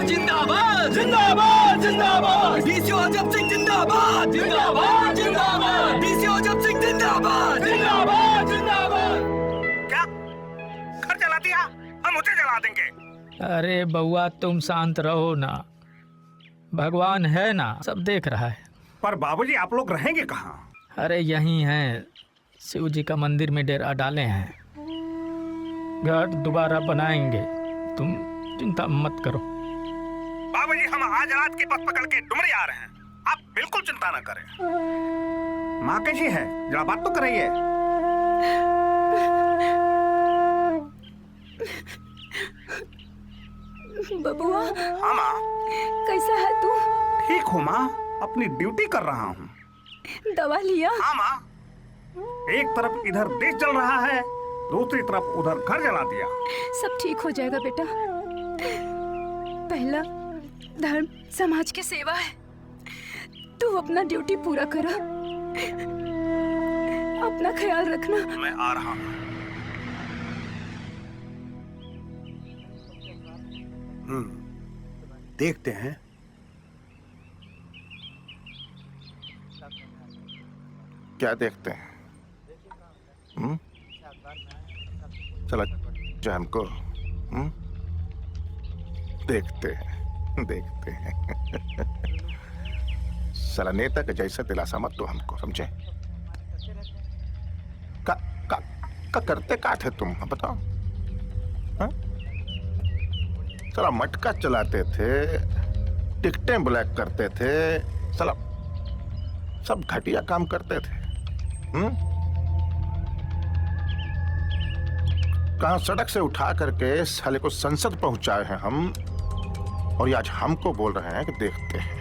जिंदाबाद जिंदाबाद जिंदाबाद, डीसीओ अजब सिंह जिंदाबाद जिंदाबाद जिंदाबाद, डीसीओ अजब सिंह जिंदाबाद जिंदाबाद जिंदाबाद। क्या घर जला दिया? हम उसे जला देंगे। अरे बउआ, तुम शांत रहो ना, भगवान है ना, सब देख रहा है। पर बाबूजी, आप लोग रहेंगे कहाँ? अरे यहीं हैं, शिव जी का मंदिर में डेरा डाले हैं, घर दोबारा बनाएंगे, तुम चिंता मत करो। बाबूजी, हम आज रात की बस पकड़ के डुमरी आ रहे हैं, आप बिल्कुल चिंता न करें। माँ कैसी है? जरा बात तो कराइए। बबुआ। हाँ माँ। कैसा है तू? ठीक हूँ माँ, अपनी ड्यूटी कर रहा हूँ। दवा लिया? हाँ माँ। एक तरफ इधर देश जल रहा है, दूसरी तरफ उधर घर जला दिया। सब ठीक हो जाएगा बेटा। पहला धर्म समाज की सेवा है, तू अपना ड्यूटी पूरा करा, अपना ख्याल रखना। मैं आ रहा हूँ। देखते हैं। क्या देखते हैं? चलो जान को देखते हैं। साला नेता के जैसा दिलासा मत दो हमको, समझे? का करते का थे तुम, बताओ? साला मटका चलाते थे, टिकटें ब्लैक करते थे, साला सब घटिया काम करते थे। कहां सड़क से उठा करके साले को संसद पहुंचाए हैं हम, और ये आज हमको बोल रहे हैं कि देखते हैं।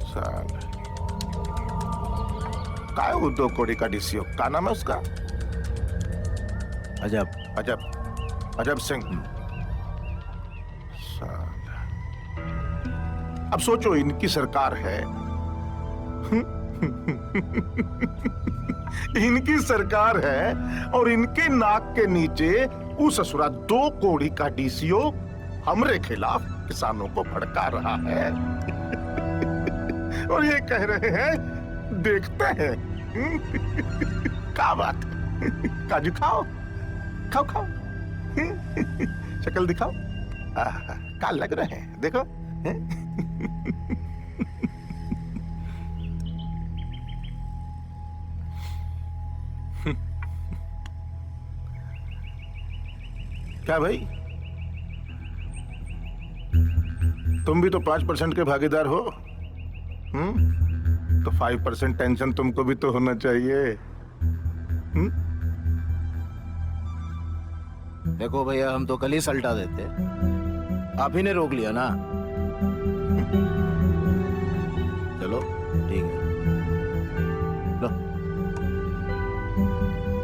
साला क्या है वो 2 करोड़ का डीसीओ? क्या नाम है उसका? अजब सिंह। साला अब सोचो, इनकी सरकार है, इनकी सरकार है, और इनके नाक के नीचे वो ससुरा 2 करोड़ का डीसीओ हमरे खिलाफ किसानों को भड़का रहा है। और ये कह रहे हैं देखते हैं। क्या बात है? काजू खाओ खाओ, शक्ल दिखाओ, क्या लग रहे हैं, देखो। क्या भाई, तुम भी तो 5% के भागीदार हो। तो 5% टेंशन तुमको भी तो होना चाहिए। देखो भैया, हम तो कल ही सल्टा देते, आप ही ने रोक लिया ना। चलो ठीक है, लो।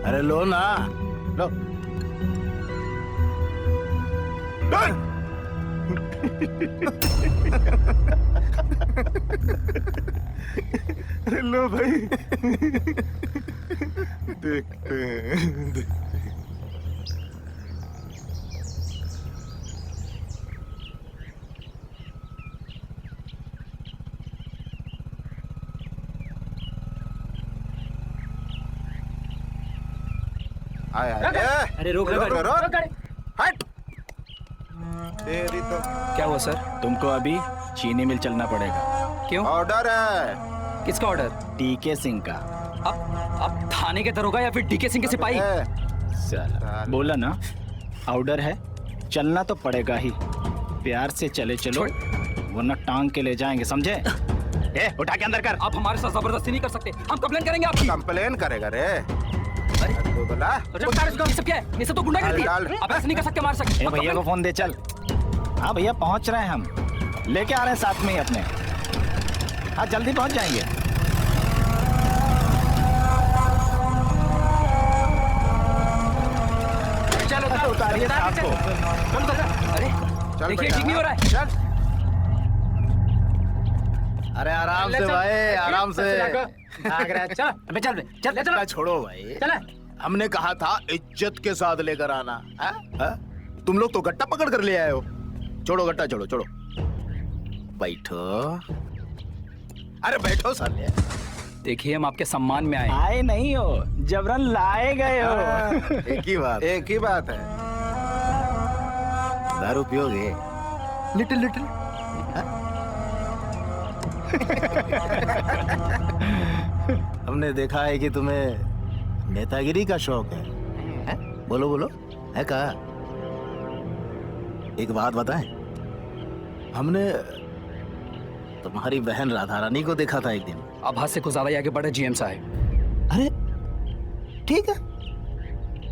अरे लो ना, लो। अरे लो भाई, देखते हैं। अरे रोक हट। तेरी तो क्या हुआ सर? तुमको अभी चीनी मिल चलना पड़ेगा। क्यों? ऑर्डर है। किसका ऑर्डर? टीके सिंह का। अब थाने के दरोगा या फिर डीके सिंह के सिपाही? साला बोला ना, ऑर्डर है, चलना तो पड़ेगा ही। प्यार से चले चलो, वरना टांग के ले जाएंगे, समझे? ए, उठा के अंदर कर। आप हमारे साथ जबरदस्ती नहीं कर सकते, हम कंप्लेन करेंगे आपकी। कंप्लेन करेगा रे? तो बोला ये सब क्या है? ये सब तो गुंडागर्दी है। आप ऐसे नहीं कर सकते, मार सकते। ए, भैया को फोन दे, चल। हाँ भैया, पहुंच रहे हैं हम, लेके आ रहे हैं साथ में ही अपने। हाँ जल्दी पहुंच जाएंगे। चलो उतारिए साहब को। अरे चल देखिए, बेटा, ठीक नहीं हो रहा है। चल। अरे आराम से भाई, आराम से। चल चल चल, छोड़ो भाई, हमने कहा था इज्जत के साथ लेकर आना है? तुम लोग तो गट्टा पकड़ कर ले आए हो। छोड़ो गट्टा, छोड़ो छोड़ो, बैठो। अरे बैठो साले। देखिए, हम आपके सम्मान में आए। आए नहीं हो, जबरन लाए गए हो। एक ही बात है। दारू पियोगे? Little little. हमने देखा है कि तुम्हें नेतागिरी का शौक है? बोलो बोलो, है का? एक बात बताएं, हमने तुम्हारी बहन राधा रानी को देखा था एक दिन। अब हाथ से कुछ ज्यादा ही आगे बढ़े जीएम साहब। अरे ठीक है,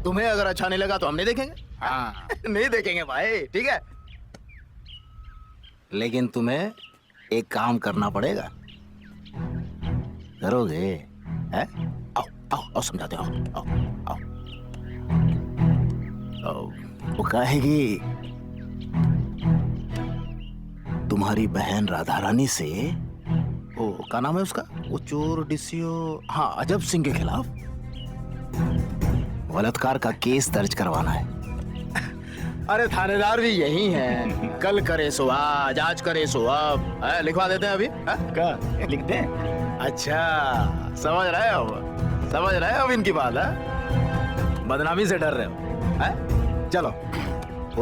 तुम्हें अगर अच्छा नहीं लगा तो हम नहीं देखेंगे। हाँ। नहीं देखेंगे भाई, ठीक है, लेकिन तुम्हें एक काम करना पड़ेगा। करोगे? हैं? आओ आओ आओ, समझाते हो। आओ आओ आओ। वो कहेगी तुम्हारी बहन राधा रानी से, वो क्या नाम है उसका, वो चोर डिसियो, हाँ, अजब सिंह के खिलाफ बलात्कार का केस दर्ज करवाना है। अरे थानेदार भी यही है, कल करे सो आज, आज करे सो अब। लिखवा देते हैं अभी। क्या लिख दें? अच्छा, समझ रहे हो, समझ रहे हो इनकी बात है? बदनामी से डर रहे हो, है? चलो,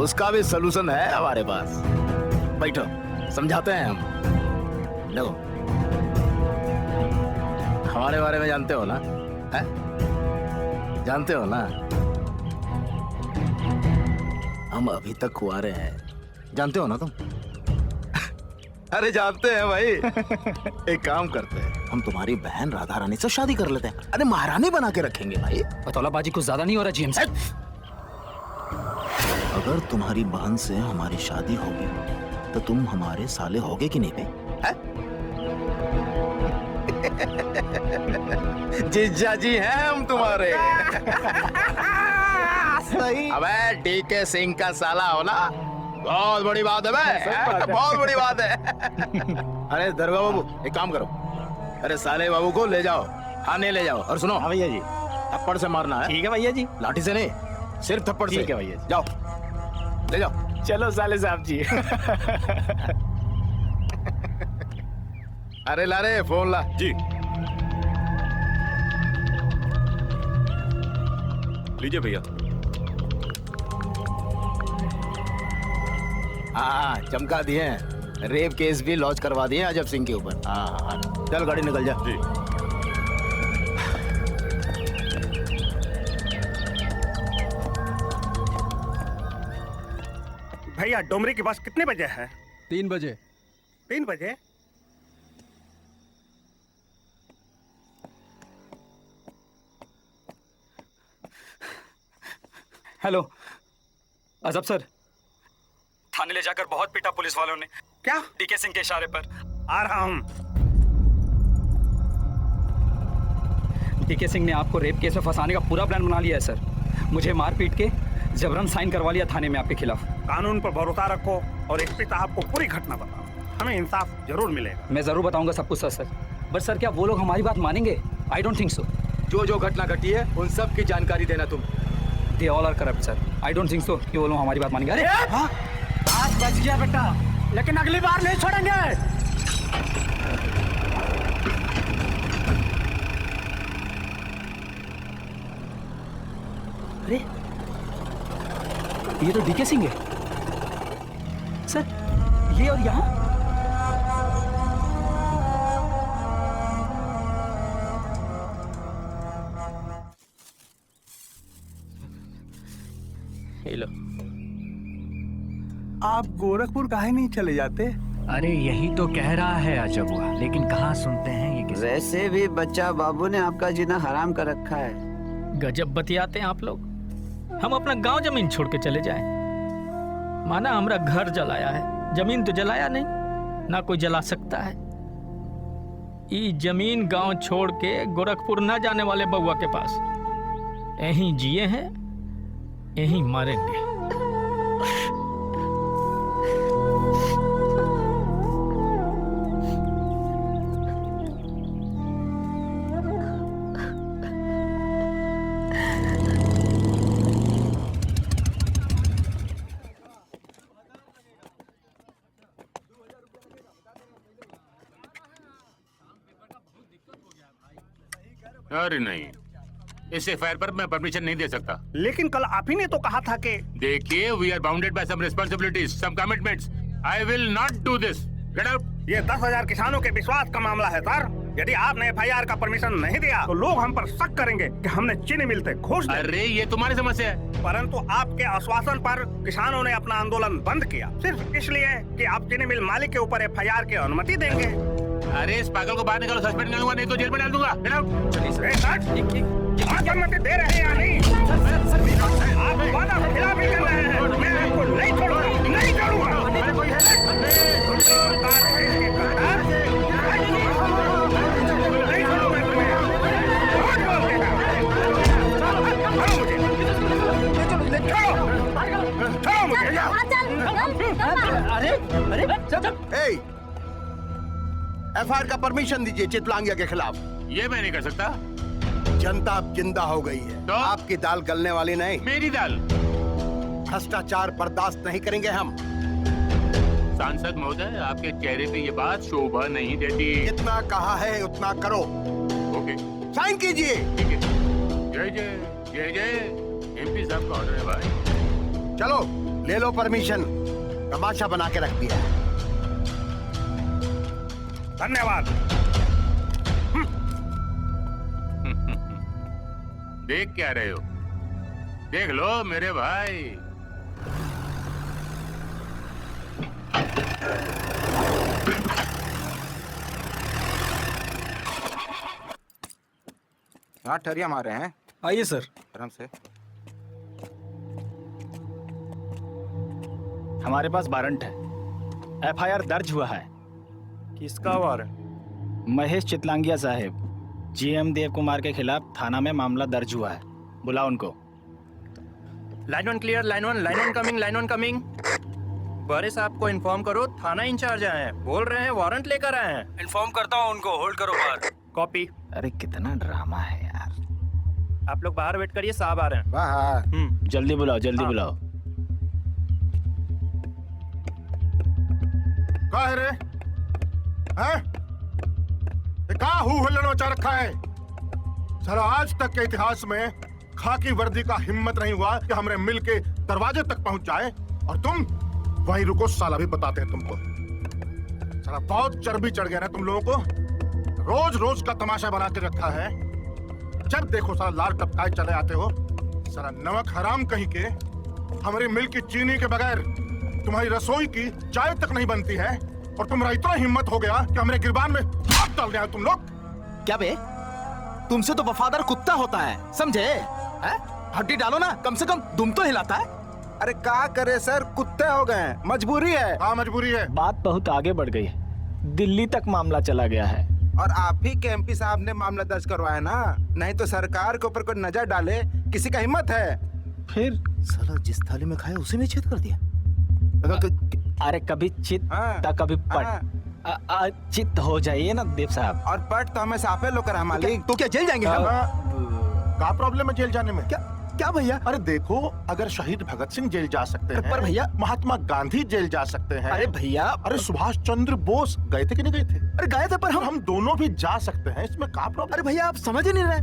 उसका भी सलूशन है हमारे पास। बैठो, समझाते हैं हम। देखो, हमारे बारे में जानते हो ना? है? जानते हो ना? हम अभी तक कुंवारे हैं, जानते हो ना तुम? अरे जानते हैं भाई। एक काम करते हैं, हम तुम्हारी बहन राधा रानी से शादी कर लेते हैं। अरे महारानी बना के रखेंगे भाई। पतौलाबाजी कुछ ज्यादा नहीं हो रहा जीएम साहब? अगर तुम्हारी बहन से हमारी शादी होगी तो तुम हमारे साले होगे कि नहीं बे? जीजा जी हैं हम तुम्हारे। सही। अबे डीके सिंह का साला हो ना, बहुत बड़ी बात है बे, बहुत बड़ी बात है। अरे दरगाह बाबू, एक काम करो, अरे साले बाबू को ले जाओ, थाने ले जाओ। और सुनो, हाँ भैया जी, थप्पड़ से मारना है। ठीक है भैया जी। लाठी से नहीं, सिर्फ थप्पड़ से। ठीक है भैया जी। जाओ, ले जाओ। चलो साले साहब जी। अरे ला रे, फोन ला जी। लीजिए भैया। हाँ, चमका दिए हैं, रेप केस भी लॉन्च करवा दिए अजब सिंह के ऊपर। हाँ, चल गाड़ी निकल जा। जी। भैया डोमरी की बस कितने बजे है? 3 बजे। 3 बजे? हेलो अजब सर, थाने ले जाकर बहुत पीटा पुलिस वालों ने। क्या? डीके सिंह के इशारे पर। आ रहा हूं। डीके सिंह ने आपको रेप केस में फंसाने का पूरा प्लान बना लिया है सर। मुझे मार पीट के जबरन साइन करवा लिया थाने में आपके खिलाफ। कानून पर भरोसा रखो और एसपी साहब को पूरी घटना बताओ, हमें इंसाफ जरूर मिलेगा। मैं जरूर बताऊंगा सब कुछ सर। बट सर क्या वो लोग हमारी बात मानेंगे? आई डोंट थिंक सो। जो जो घटना घटी है उन सब की जानकारी देना तुम। They all are corrupt sir. I don't think so कि वो लोग हमारी बात मानेंगे। अरे आज बच गया बेटा, लेकिन अगली बार नहीं छोड़ेंगे। अरे ये तो डीके सिंह है सर। ये और यहाँ हेलो। आप गोरखपुर काहे नहीं चले जाते? अरे यही तो कह रहा है अजब हुआ, लेकिन कहाँ सुनते हैं ये किसी। वैसे भी बच्चा बाबू ने आपका जीना हराम कर रखा है। गजब बतियाते हैं आप लोग। हम अपना गांव जमीन छोड़ के चले जाएं। माना हमारा घर जलाया है, जमीन तो जलाया नहीं, ना कोई जला सकता है। ई जमीन गांव छोड़ के गोरखपुर न जाने वाले बउआ के पास यहीं जिए हैं, यहीं मरेंगे। अरे नहीं, इस एफआईआर पर मैं परमिशन नहीं दे सकता। लेकिन कल आप ही ने तो कहा था कि देखिए, we are bounded by some responsibilities, some commitments. I will not do this. Get out. ये 10,000 किसानों के विश्वास का मामला है सर। यदि आपने एफआईआर का परमिशन नहीं दिया तो लोग हम पर शक करेंगे कि हमने चीनी मिल से घूस ली। अरे ये तुम्हारी समस्या है। परंतु आपके आश्वासन पर किसानों ने अपना आंदोलन बंद किया, सिर्फ इसलिए कि आप चीनी मिल मालिक के ऊपर एफआईआर की अनुमति देंगे। अरे इस पागल को बाहर निकालो, सस्पेंड कर लूंगा, नहीं तो जेल में डाल दूंगा। Get out. आप अनुमति दे रहे हैं या नहीं? आप वादा के खिलाफ ही कर रहे हैं। मैं आपको नहीं छोड़ूंगा, नहीं छोड़ूंगा। एफआईआर का परमिशन दीजिए चितलांगिया के खिलाफ। ये मैं नहीं कर सकता। जनता अब जिंदा हो गई है, तो? आपकी दाल गलने वाली नहीं। मेरी दाल। भ्रष्टाचार बर्दाश्त नहीं करेंगे हम। सांसद महोदय, आपके चेहरे पे ये बात शोभा नहीं देती। जितना कहा है उतना करो। ओके, साइन कीजिए। ठीक है। जय जय जय जय। एमपी साहब का ऑर्डर है भाई। चलो ले लो परमिशन, तमाशा बना के रख दिया। धन्यवाद। देख क्या रहे हो? देख लो मेरे भाई। यहाँ ठरिया मारे हैं। आइए सर। आराम से। हमारे पास वारंट है, एफआईआर दर्ज हुआ है। किसका वारंट? महेश चितलांगिया साहब, जीएम देव कुमार के खिलाफ थाना में मामला दर्ज हुआ है। बुलाओ उनको। Line 1 clear, line 1, line 1 coming, line 1 coming. बड़े साहब को इन्फॉर्म करो, थाना इंचार्ज आए हैं, बोल रहे हैं वारंट लेकर आए हैं। इन्फॉर्म करता हूँ उनको, होल्ड करो बाहर। कॉपी। अरे कितना ड्रामा है यार। आप लोग बाहर वेट करिए, साहब आ रहे हैं। बाहर। जल्दी बुलाओ, जल्दी बुलाओ। का है रे? हैं? ये का हुल्लड़ मचा रखा है? साला आज तक के इतिहास में खाकी वर्दी का हिम्मत नहीं हुआ कि हमारे मिल के दरवाजे तक पहुंच जाए, और तुम वहीं रुको। साला भी बताते हैं तुमको। साला बहुत चर्बी चढ़ गया ना तुम लोगों को। रोज रोज का तमाशा बना के रखा है। जब देखो साला लाल टपकाए चले आते हो। साला नमक हराम कहीं के हमारी मिल की चीनी के बगैर तुम्हारी रसोई की चाय तक नहीं बनती है और तुम्हारा इतना हिम्मत हो गया कि हमरे गिरबान में हाथ डाल दिया तुम लोग। क्या बे, तुमसे तो वफादार कुत्ता होता है, समझे? हैं? हड्डी डालो ना, कम से कम दुम तो हिलाता है। अरे क्या करे सर, कुत्ते हो गए, मजबूरी है। हाँ मजबूरी है। बात बहुत आगे बढ़ गई है, दिल्ली तक मामला चला गया है। और आप ही के एमपी साहब ने मामला दर्ज करवाया ना, नहीं तो सरकार के ऊपर कोई नजर डाले किसी का हिम्मत है? फिर साला जिस थाली में खाया उसी में छेद कर दिया। अरे कभी चित कभी पट चित हो जाइए ना देव साहब। और पट तो हमें साफे लोग करा मालिक। तो क्या जेल जाएंगे हम? क्या प्रॉब्लम है जेल जाने में? क्या भैया? अरे देखो, अगर शहीद भगत सिंह जेल जा सकते हैं, पर भैया महात्मा गांधी जेल जा सकते हैं। अरे भैया, अरे सुभाष चंद्र बोस गए थे कि नहीं गए थे? अरे गए थे, पर हम दोनों भी जा सकते हैं, इसमें क्या प्रॉब्लम? अरे भैया आप समझ ही नहीं रहे।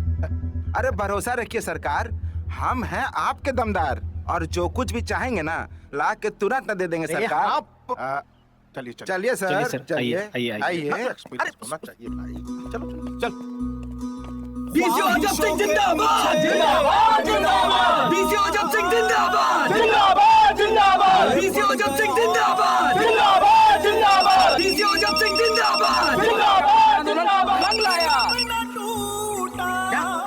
अरे भरोसा रखिए सरकार, हम हैं आपके दमदार, और जो कुछ भी चाहेंगे ना ला के तुरंत न दे देंगे सरकार। चलिए चलिए सर, चलिए आइए। एक्सपीरियंस होना चाहिए भाई। चलो चल। डीसी अजब सिंह जिंदाबाद जिंदाबाद जिंदाबाद, डीसी अजब सिंह जिंदाबाद जिंदाबाद जिंदाबाद, डीसी अजब सिंह जिंदाबाद जिंदाबाद जिंदाबाद, डीसी अजब सिंह जिंदाबाद जिंदाबाद जिंदाबाद। रंग लाया।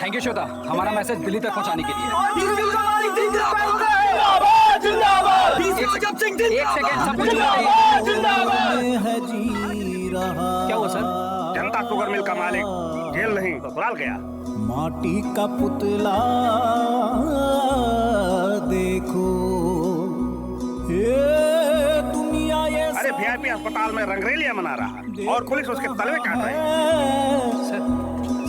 थैंक यू श्वेता, हमारा मैसेज दिल्ली तक पहुंचाने के लिए। जिंदाबाद जिंदाबाद, डीसी अजब सिंह जिंदाबाद जिंदाबाद जिंदाबाद। क्या हुआ सर? जनता शुगर मिल का मालिक जेल नहीं ससुराल गया। माटी का पुतला देखो, ये दुनिया ये। अरे वीआईपी अस्पताल में रंगरेलियां मना रहा और पुलिस उसके तलवे काट रही है।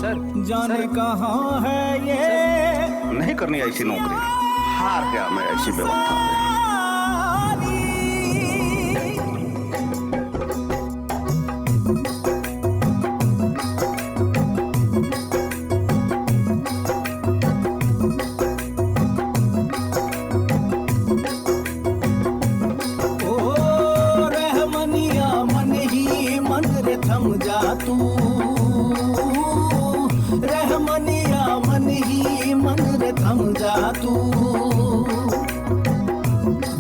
सर जाने कहाँ है ये। नहीं करनी ऐसी नौकरी, हार गया मैं ऐसी व्यवस्था में। रहमनिया मन ही मन रे थम जा तू,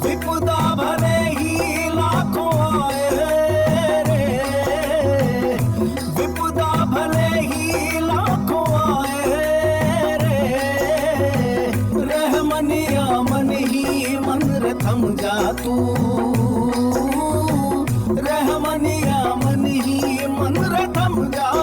विपदा भले ही लाखों आए रे, विपदा भले ही लाखों आए रे, रहमनिया मन ही मन रे थम जा तू, रहमनिया मन ही मन रे थम जा।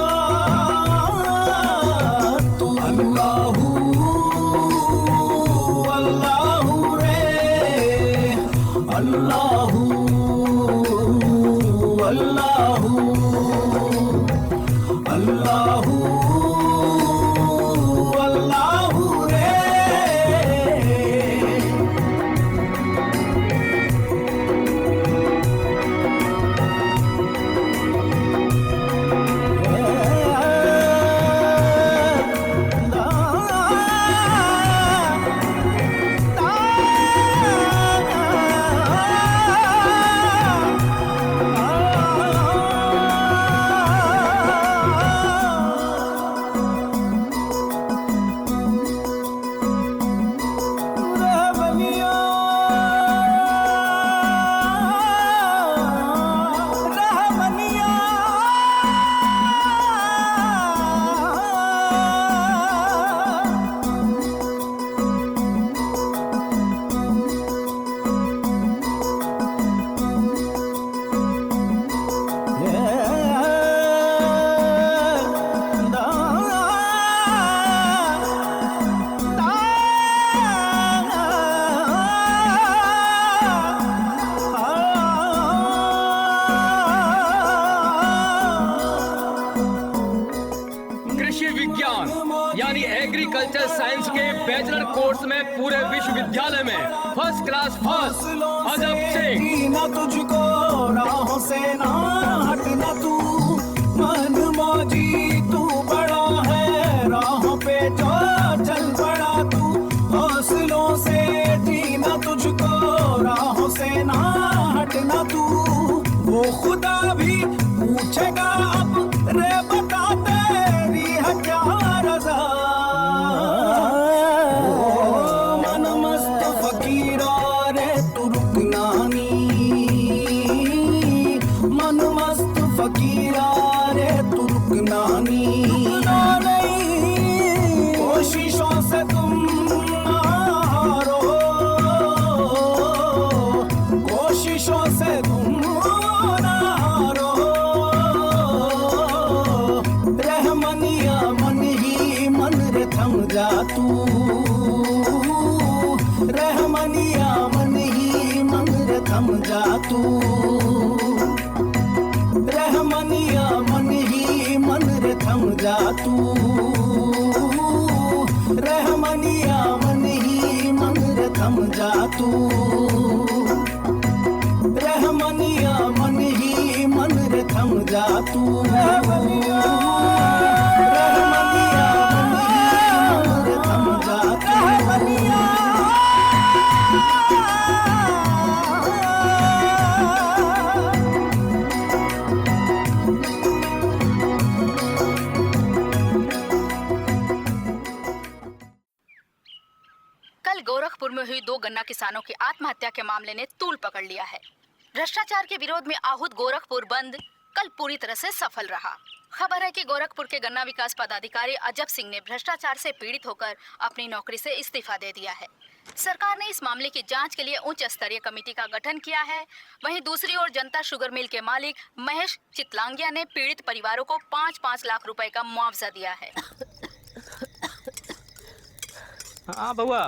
यानी एग्रीकल्चर साइंस के बैचलर कोर्स में पूरे विश्वविद्यालय में first class first Ajab Singh. ना तुझको राहों से ना हटना तू, मन मौजी तू बड़ा है, राहों पे जो चल पड़ा तू, हौसलों से जीना तुझको राहों से ना हटना तू, वो खुदा भी पूछेगा अब रे बता तेरी है क्या रज़ा। मन मस्त फकीरा रे तू रुकना नी, फकीरा रे तू रुकना नहीं, कोशिशों से तुम ना हारो, कोशिशों से तुम ना हारो, रहमनिया मन ही मन रे थम जा तू, रहमनिया मन ही मन रे थम जा तू, रहमनिया मन ही मन रे थम जा तू, रहमनिया मन ही मन रे थम जा तू, रहमनिया मन ही मन रे थम जा तू, रहमनिया मन ही मन रे थम जा तू, रहमनिया। कल गोरखपुर में हुई 2 गन्ना किसानों की आत्महत्या के मामले ने तूल पकड़ लिया है। भ्रष्टाचार के विरोध में आहूत गोरखपुर बंद कल पूरी तरह से सफल रहा। खबर है कि गोरखपुर के गन्ना विकास पदाधिकारी अजब सिंह ने भ्रष्टाचार से पीड़ित होकर अपनी नौकरी से इस्तीफा दे दिया है। सरकार ने इस मामले की जांच के लिए उच्च स्तरीय कमेटी का गठन किया है। वहीं दूसरी ओर जनता शुगर मिल के मालिक महेश चितलांगिया ने पीड़ित परिवारों को 5-5 लाख रुपए का मुआवजा दिया है। हाँ बउआ,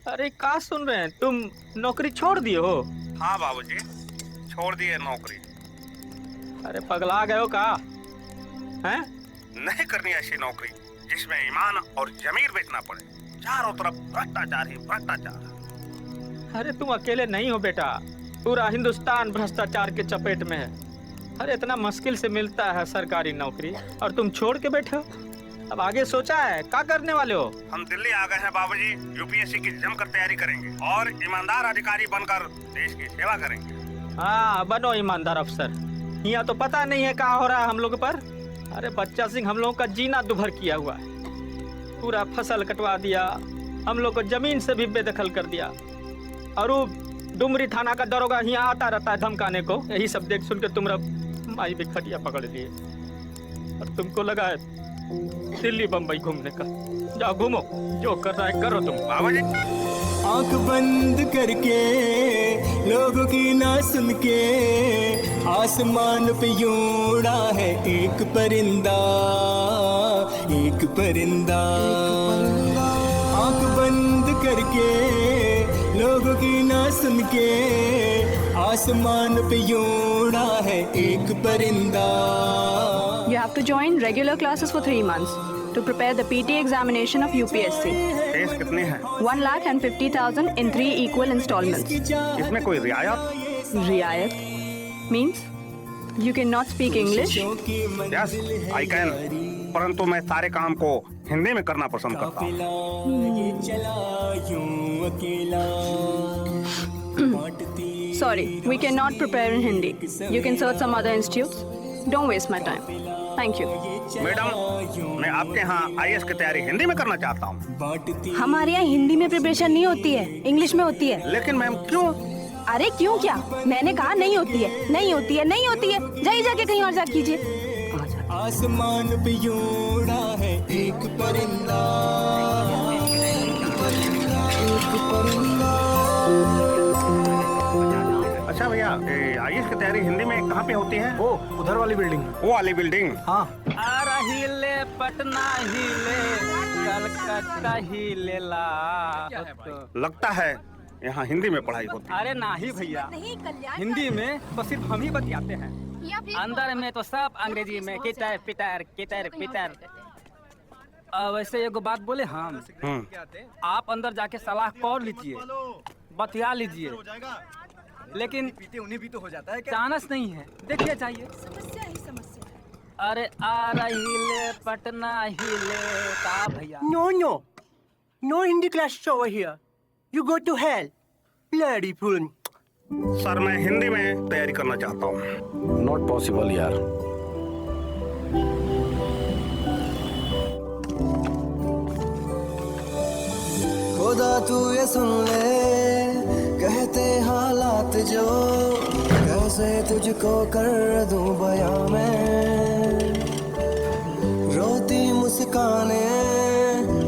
अरे का सुन रहे हैं तुम? नौकरी छोड़ दिए हो? हाँ बाबूजी, छोड़ दिए नौकरी। अरे पगला गए हो का? हैं? नहीं करनी ऐसी नौकरी जिसमें ईमान और जमीर बेचना पड़े। चारों तरफ भ्रष्टाचार ही भ्रष्टाचार। अरे तुम अकेले नहीं हो बेटा, पूरा हिंदुस्तान भ्रष्टाचार के चपेट में है। अरे इतना मुश्किल से मिलता है सरकारी नौकरी और तुम छोड़ के बैठे हो। अब आगे सोचा है क्या करने वाले हो? हम दिल्ली आ गए हैं बाबूजी, यूपीएससी की जमकर तैयारी करेंगे और ईमानदार अधिकारी बनकर देश की सेवा करेंगे। हाँ बनो ईमानदार अफसर। यहाँ तो पता नहीं है क्या हो रहा है हम लोग पर। अरे बच्चा सिंह हम लोगों का जीना दुभर किया हुआ है। पूरा फसल कटवा दिया, हम लोग को जमीन से भी बेदखल कर दिया। और वो डुमरी थाना का दरोगा यहाँ आता रहता है धमकाने को। यही सब देख सुन के तुमरा माई भी खटिया पकड़ लिए और तुमको लगा है दिल्ली बम्बई घूमने का। जाओ घूमो, जो कर रहा है करो तुम। बाबूजी आंख बंद करके लोगों की ना सुन के आसमान पे यूं उड़ा है एक परिंदा, एक परिंदा। आंख बंद करके लोगों की ना सुन के आसमान पे यूं उड़ा है एक परिंदा। You have to join regular classes for 3 months to prepare the PT examination of UPSC. Fees कितनी है? 1,50,000 in 3 equal installments. इसमें कोई रियायत? Riayat means you cannot speak English. Yes, I can. परंतु मैं सारे काम को हिंदी में करना पसंद करता हूँ। Sorry, we cannot prepare in Hindi. You can search some other institutes. Don't waste my time. Thank you. Madam, मैं आपके यहाँ IAS की तैयारी हिंदी में करना चाहता हूँ। हमारे यहाँ हिंदी में प्रिपरेशन नहीं होती है, इंग्लिश में होती है। लेकिन मैम क्यों? अरे क्यों क्या? मैंने कहा नहीं होती है, नहीं होती है, नहीं होती है। जाइए जाके कहीं और जा कीजिए। आसमान पे यूं उड़ा है एक परिंदा, एक परिंदा। अच्छा भैया, IAS की तैयारी हिंदी में कहाँ पे होती है? वो उधर वाली बिल्डिंग। वो वाली बिल्डिंग? हाँ। हिले पटना हिले कलकत्ता हिले ला। लगता है यहाँ हिंदी में पढ़ाई होती है। अरे नहीं भैया, हिंदी में तो सिर्फ हम ही बतियाते हैं, अंदर में तो सब अंग्रेजी में कितर पितर कितर पितर। वैसे एगो बात बोले हम, आप अंदर जाके सलाह कर लीजिए, बतिया लीजिए, लेकिन उन्हें भी तो हो जाता है क्या? चांस नहीं है, देखिए चाहिए। समस्या ही समस्या। अरे आ रही पटना हिले का भैया। No Hindi classes over here. You go to hell. Bloody fool. Sir मैं हिंदी में तैयारी करना चाहता हूँ। नॉट पॉसिबल यार। खुदा तू ये सुन ले, कहते हालात जो कैसे तुझको कर दूं बयां मैं, रोती मुस्काने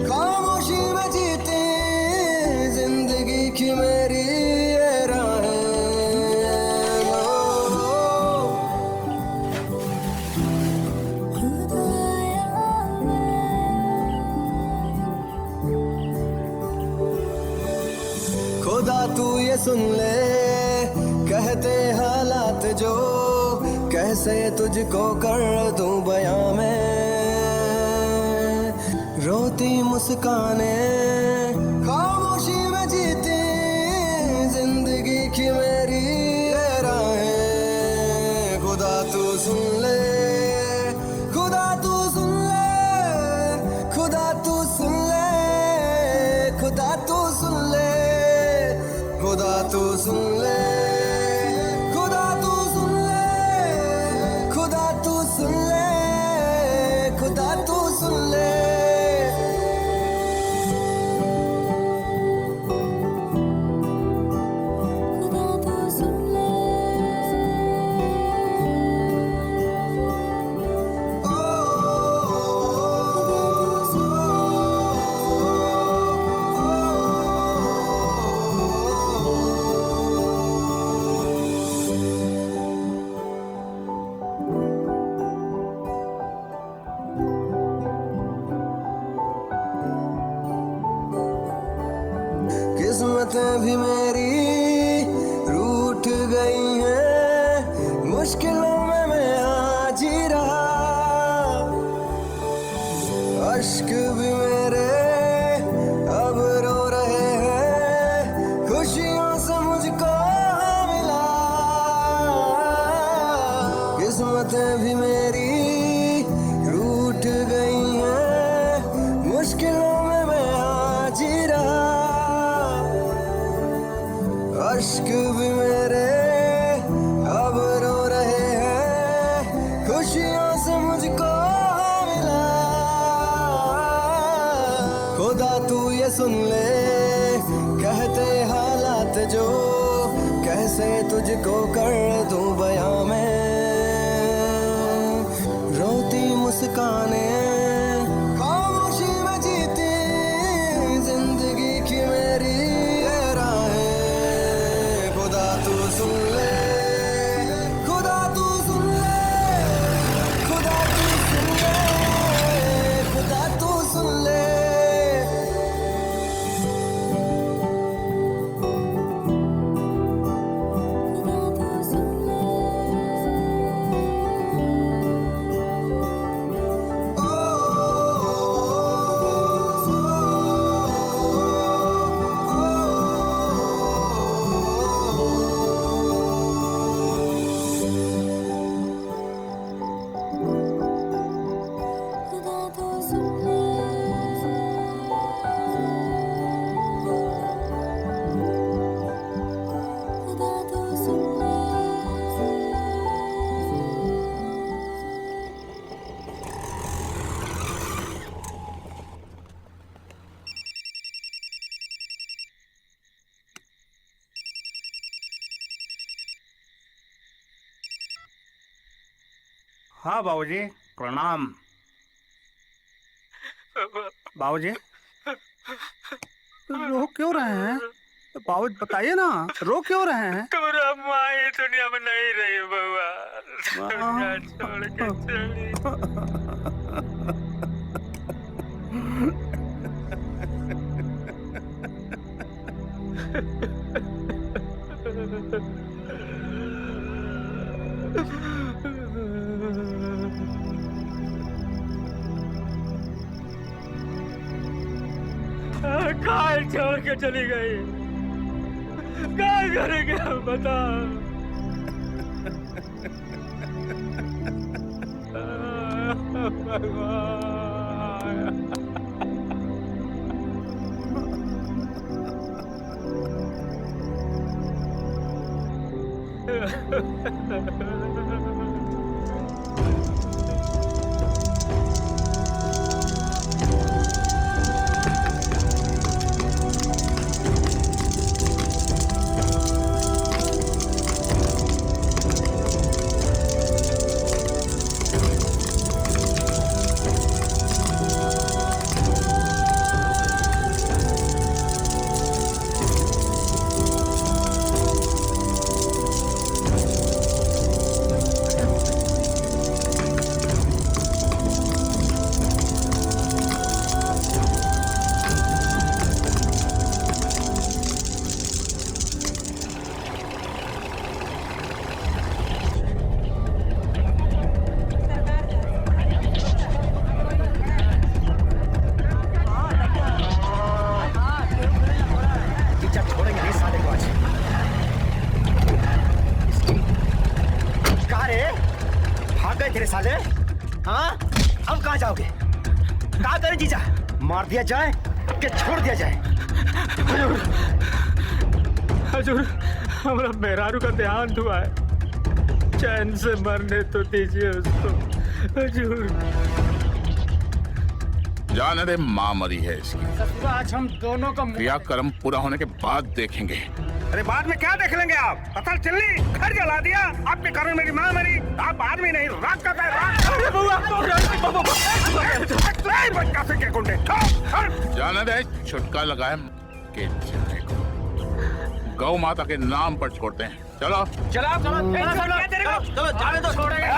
खामोशी में जीती जिंदगी की मेरी ये राहें। खुदा तू ये सुन ले कहते हालात जो, कैसे तुझको कर दूं बयां मैं, रोती मुस्काने खामोशी में जीती जिंदगी की मेरी ये राहें। खुदा तू सुन ले, खुदा तू सुन ले, खुदा तू सुन ले, खुदा तू सुन ले, खुदा तू सुन ले, खुदा तू सुन ले, खुदा तू सुन ले, खुदा तू सुन ले। किस्मतें भी मेरी रूठ गई हैं, मुश्किलों में मैं आज ही रहा, अश्क भी मेरे अब रो रहे हैं, खुशियों से मुझको मिला। किस्मतें भी मेरी रूठ गई हैं, मुश्किलों में मैं आज ही रहा, अश्क भी मेरे अब रो रहे हैं, खुशियों से मुझको मिला। खुदा तू ये सुन ले कहते हालात जो, कैसे तुझको कर दूं बयां मैं, रोती मुस्काने खामोशी में जीती जिंदगी की मेरी ये राहें। खुदा तू सुन ले, खुदा तू सुन ले, खुदा तू सुन ले, खुदा तू सुन ले। हाँ बाबूजी प्रणाम। बाबूजी रो क्यों रहे हैं? बाबू बताइए ना, रो क्यों रहे हैं? तुम्हारा माँ ये दुनिया में नहीं रही बाबा, दुनिया छोड़ के चली। कहाँ छोड़ के चली गई? क्या करेंगे हम बता? तेरे साले। हाँ, अब कहाँ जाओगे? कहाँ करें जीजा? मार दिया जाए कि छोड़ दिया जाए? हजूर, हमारा मेहरारू का देहांत हुआ है, चैन से मरने तो दीजिए उसको हजूर। जाने दे, माँ मरी है इसकी। आज हम दोनों का क्रियाक्रम पूरा होने के बाद देखेंगे। अरे बाद में क्या देख लेंगे आप? पता चली घर जला दिया, आपके कारण मेरी माँ मरी। आप आदमी नहीं, रात का बच्चा से क्या कुंडे। जाने दे, छुटका लगाए के जाने को गौ माता के नाम पर छोड़ते हैं। चलो चलो चलो जाने दो, छोड़ेंगे।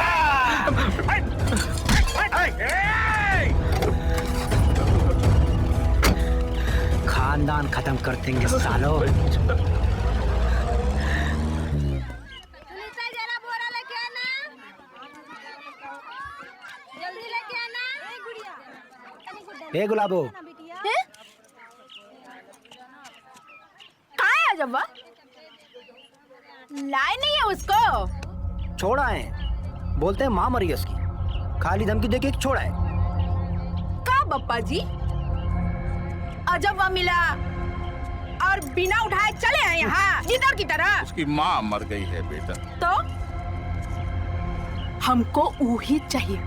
खानदान खत्म कर देंगे सालों। ए गुलाबो, कहाँ है अजब्बा? लाए नहीं है उसको। छोड़ा है, बोलते हैं माँ मरी है उसकी। खाली धमकी देके छोड़ा है। का बप्पा जी? अजब्बा मिला और बिना उठाए चले आए यहाँ इधर की तरह। उसकी माँ मर गई है बेटा। तो हमको वही चाहिए,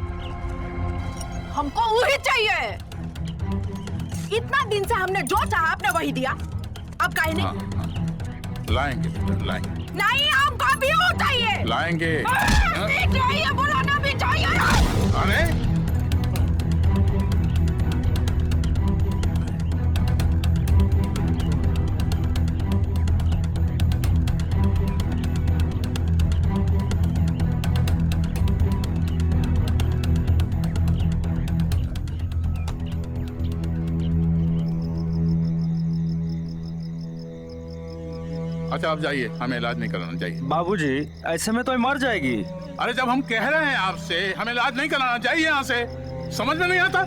हमको वही चाहिए। इतना दिन से हमने जो चाहा आपने वही दिया, अब काहे नहीं? लाएंगे बेटा, लाएंगे। नहीं, हमको भी वो चाहिए। लाएंगे। भी चाहिए, बुलाना भी चाहिए। अरे अच्छा, आप जाइए, हमें इलाज नहीं कराना चाहिए। बाबूजी, ऐसे में तो मर जाएगी। अरे जब हम कह रहे हैं आपसे हमें इलाज नहीं कराना चाहिए यहाँ से, समझ में नहीं आता?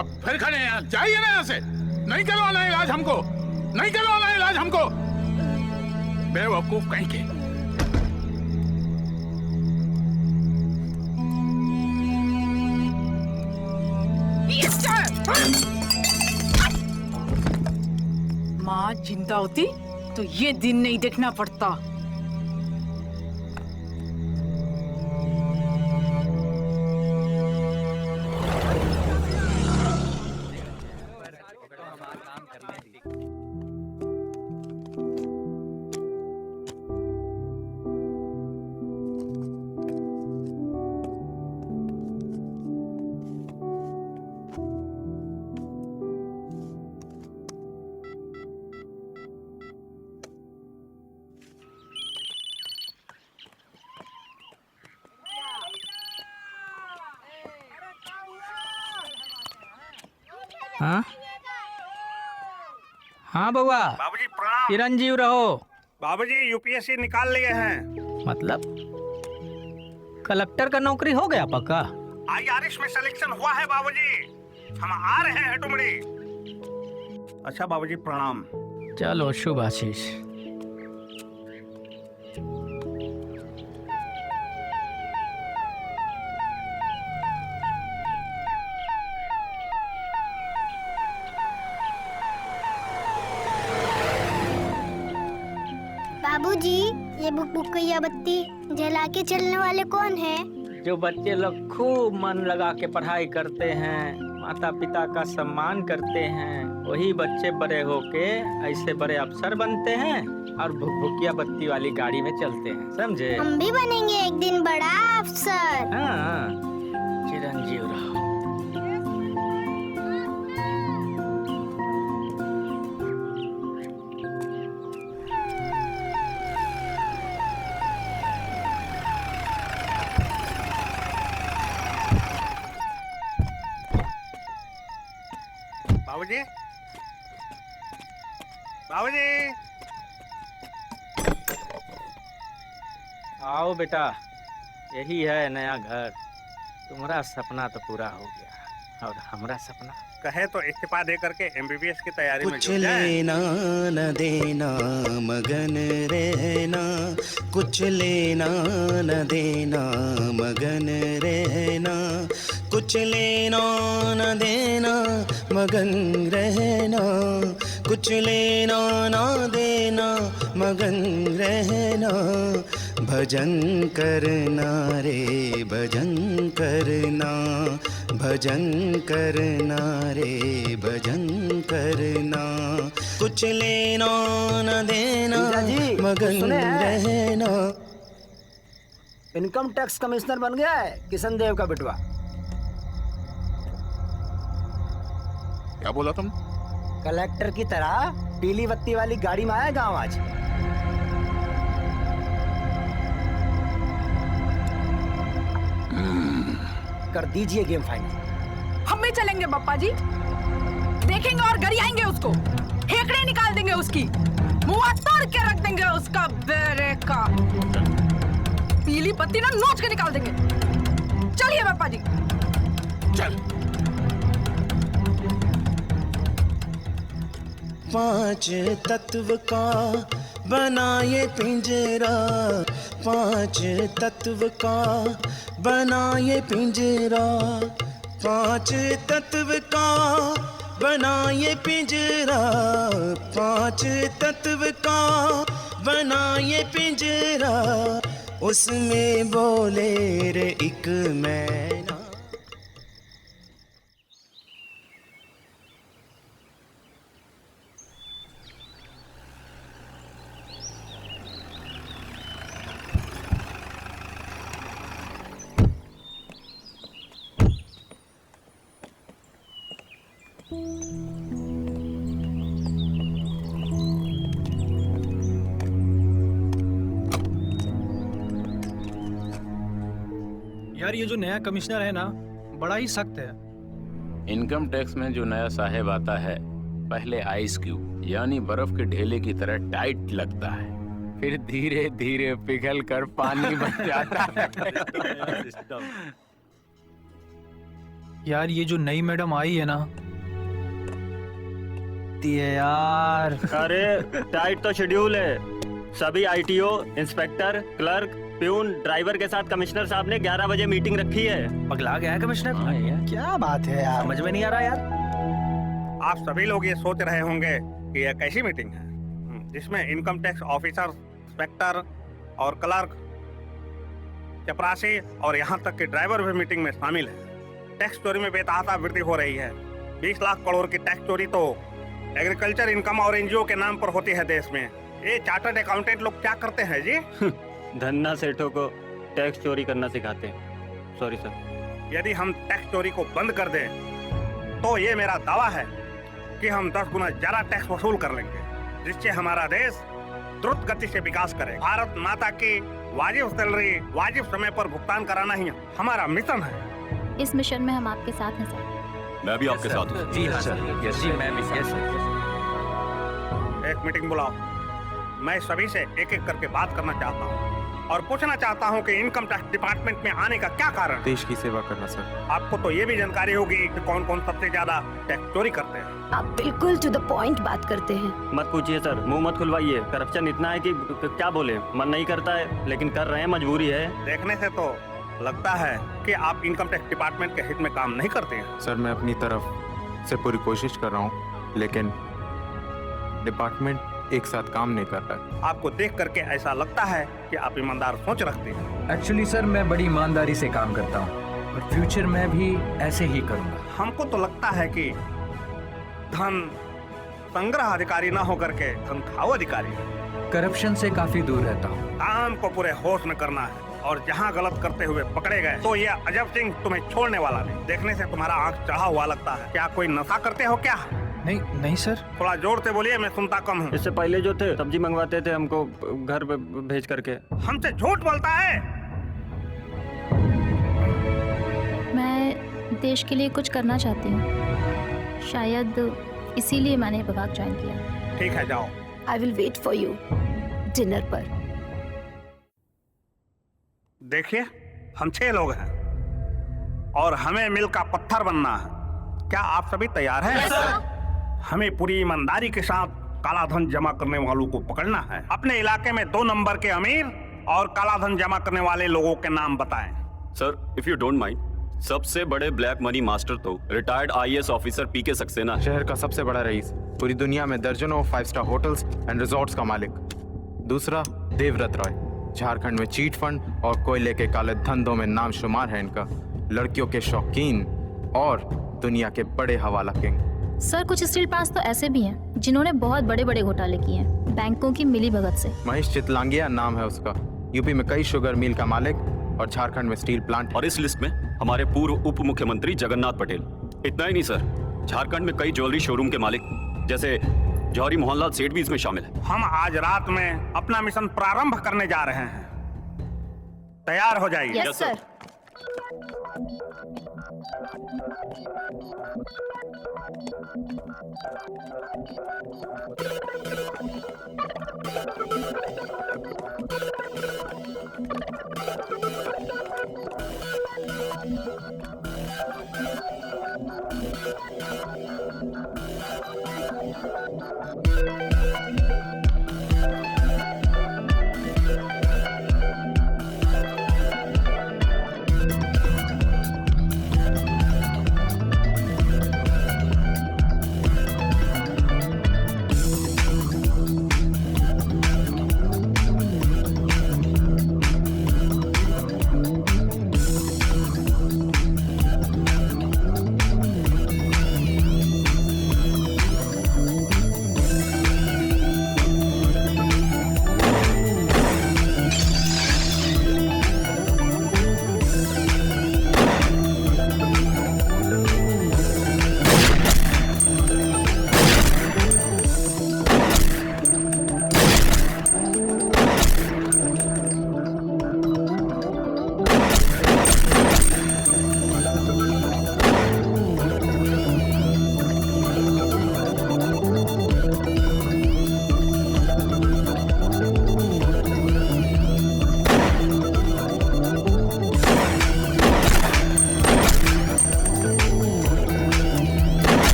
अब फिर खड़े हैं, जाइए ना यहाँ से। नहीं करवाना इलाज हमको, नहीं करवाना इलाज हमको। बेवकूफ कहीं के। माँ जिंदा होती तो ये दिन नहीं देखना पड़ता। हाँ हाँ बउआ। बाबूजी प्रणाम। चिरंजीव रहो। बाबूजी यूपीएससी निकाल लिए हैं। मतलब कलेक्टर का नौकरी हो गया पक्का? IRS में सिलेक्शन हुआ है बाबूजी, हम आ रहे हैं टुमड़ी। अच्छा बाबूजी प्रणाम। चलो शुभ आशीष। बाबूजी, ये बुकबुकैया बत्ती जला के चलने वाले कौन है? जो बच्चे लोग खूब मन लगा के पढ़ाई करते हैं, माता पिता का सम्मान करते हैं, वही बच्चे बड़े होके ऐसे बड़े अफसर बनते हैं और भुकभुकिया बत्ती वाली गाड़ी में चलते हैं, समझे? हम भी बनेंगे एक दिन बड़ा अफसर। हाँ, चिरंजीव रहो। बाबूजी, बाबूजी। आओ बेटा, यही है नया घर। तुम्हारा सपना तो पूरा हो गया और हमारा सपना कहे तो इस्तीफा दे करके MBBS की तैयारी में कुछ जुट जाए। लेना न देना मगन रहना कुछ लेना न देना मगन रहना, कुछ लेना न देना मगन रहना, कुछ लेना न देना मगन रहना। भजन करना रे भजन करना, भजन करना रे भजन करना, कुछ लेना न देना मगन रहना। इनकम टैक्स कमिश्नर बन गया है किशन देव का बेटवा। क्या बोला तुम? कलेक्टर की तरह पीली बत्ती वाली गाड़ी में आया गांव आज। कर दीजिए गेम फाइनल। हम भी चलेंगे पप्पा जी, देखेंगे और घर आएंगे उसको, हेकड़े निकाल देंगे उसकी, मुंह तोड़ के रख देंगे उसका बेरे का, पीली पत्ती ना नोच के निकाल देंगे। चलिए पप्पा जी। चल। पांच तत्व का बना ये पिंजरा, पांच तत्व का बना ये पिंजरा, पांच तत्व का बना ये पिंजरा, पांच तत्व का बना ये पिंजरा, उसमें बोले रे एक मैना। यार ये जो नया कमिश्नर है ना, बड़ा ही सख्त है। इनकम टैक्स में जो नया साहेब आता है, पहले आइस क्यूब यानी बर्फ के ढेले की तरह टाइट लगता है, फिर धीरे धीरे पिघल कर पानी बन जाता है। यार ये जो नई मैडम आई है ना, यार अरे टाइट तो शेड्यूल है। सभी ITO, inspector, clerk, peon, driver के साथ कमिश्नर साहब ने 11 बजे मीटिंग रखी है। पगला गया है कमिश्नर। क्या बात है यार, समझ में नहीं आ रहा यार। आप सभी लोग ये सोच रहे होंगे कि यह कैसी मीटिंग है जिसमें इनकम टैक्स ऑफिसर, इंस्पेक्टर और क्लर्क, चपरासी और यहाँ तक कि ड्राइवर भी मीटिंग में शामिल है। टैक्स चोरी में बेतहाशा वृद्धि हो रही है। 20 लाख करोड़ की टैक्स चोरी तो एग्रीकल्चर इनकम और एनजीओ के नाम पर होती है देश में। ये चार्टर्ड अकाउंटेंट लोग क्या करते हैं जी? धन्ना सेठों को टैक्स चोरी करना सिखाते हैं। Sorry sir. यदि हम टैक्स चोरी को बंद कर दें तो ये मेरा दावा है कि हम 10 गुना ज्यादा टैक्स वसूल कर लेंगे, जिससे हमारा देश द्रुत गति से विकास करे। भारत माता की वाजिब सैलरी वाजिब समय पर भुगतान कराना ही हमारा मिशन है। इस मिशन में हम आपके साथ हैं सर। मैं भी आपके साथ हूँ। जी हाँ सर। जी मैं भी सर। एक मीटिंग बुलाओ। मैं सभी से एक एक करके बात करना चाहता हूँ और पूछना चाहता हूँ कि इनकम टैक्स डिपार्टमेंट में आने का क्या कारण। देश की सेवा करना सर। आपको तो ये भी जानकारी होगी कि कौन कौन सबसे ज्यादा टैक्स चोरी करते हैं। आप बिल्कुल टू द पॉइंट बात करते हैं। मत पूछिए सर, मुंह मत खुलवाइए। करप्शन इतना है कि क्या बोले, मन नहीं करता है लेकिन कर रहे हैं, मजबूरी है। देखने से तो लगता है कि आप इनकम टैक्स डिपार्टमेंट के हित में काम नहीं करते हैं। सर मैं अपनी तरफ से पूरी कोशिश कर रहा हूँ, लेकिन डिपार्टमेंट एक साथ काम नहीं कर रहा। आपको देख करके ऐसा लगता है कि आप ईमानदार सोच रखते हैं। एक्चुअली सर मैं बड़ी ईमानदारी से काम करता हूँ और फ्यूचर में भी ऐसे ही करूँगा। हमको तो लगता है कि धन संग्रह अधिकारी ना होकर के धन खाओ अधिकारी। करप्शन से काफी दूर रहता हूँ। काम को पूरे होश में करना है और जहाँ गलत करते हुए पकड़े गए तो ये अजब सिंह तुम्हें छोड़ने वाला नहीं। देखने से तुम्हारा आंख चढ़ा हुआ लगता है। क्या कोई नशा करते हो क्या? नहीं सर। थोड़ा जोर से बोलिए, मैं सुनता कम हूँ। इससे पहले जो थे सब्जी मंगवाते थे हमको घर पे भेज करके। हमसे झूठ बोलता है। मैं देश के लिए कुछ करना चाहती हूँ, शायद इसीलिए मैंने विभाग ज्वाइन किया। ठीक है जाओ। I will wait for you dinner पर। देखिए हम 6 लोग हैं और हमें मिल का पत्थर बनना है। क्या आप सभी तैयार हैं? हमें पूरी ईमानदारी के साथ काला धन जमा करने वालों को पकड़ना है। अपने इलाके में 2 नंबर के अमीर और काला धन जमा करने वाले लोगों के नाम बताएं। Sir, if you don't mind, सबसे बड़े ब्लैक मनी मास्टर तो रिटायर्ड आईएएस ऑफिसर पीके सक्सेना है। शहर का सबसे बड़ा रईस, पूरी दुनिया में दर्जनों 5 स्टार होटल्स एंड रिजॉर्ट्स का मालिक। दूसरा देवव्रत रॉय, झारखंड में चीट फंड और कोयले के काले धंधों में नाम शुमार है इनका। लड़कियों के शौकीन और दुनिया के बड़े हवाला किंग। सर, कुछ स्टील प्लांट्स तो ऐसे भी हैं जिन्होंने बहुत बड़े बड़े घोटाले किए हैं बैंकों की मिली भगत से। महेश चितलांगिया नाम है उसका। यूपी में कई शुगर मिल का मालिक और झारखंड में स्टील प्लांट। और इस लिस्ट में हमारे पूर्व उप मुख्यमंत्री जगन्नाथ पटेल। इतना ही नहीं सर, झारखंड में कई ज्वेलरी शोरूम के मालिक जैसे जौहरी मोहनलाल सेठ भी इसमें शामिल है। हम आज रात में अपना मिशन प्रारंभ करने जा रहे हैं, तैयार हो जाइए। Yes sir.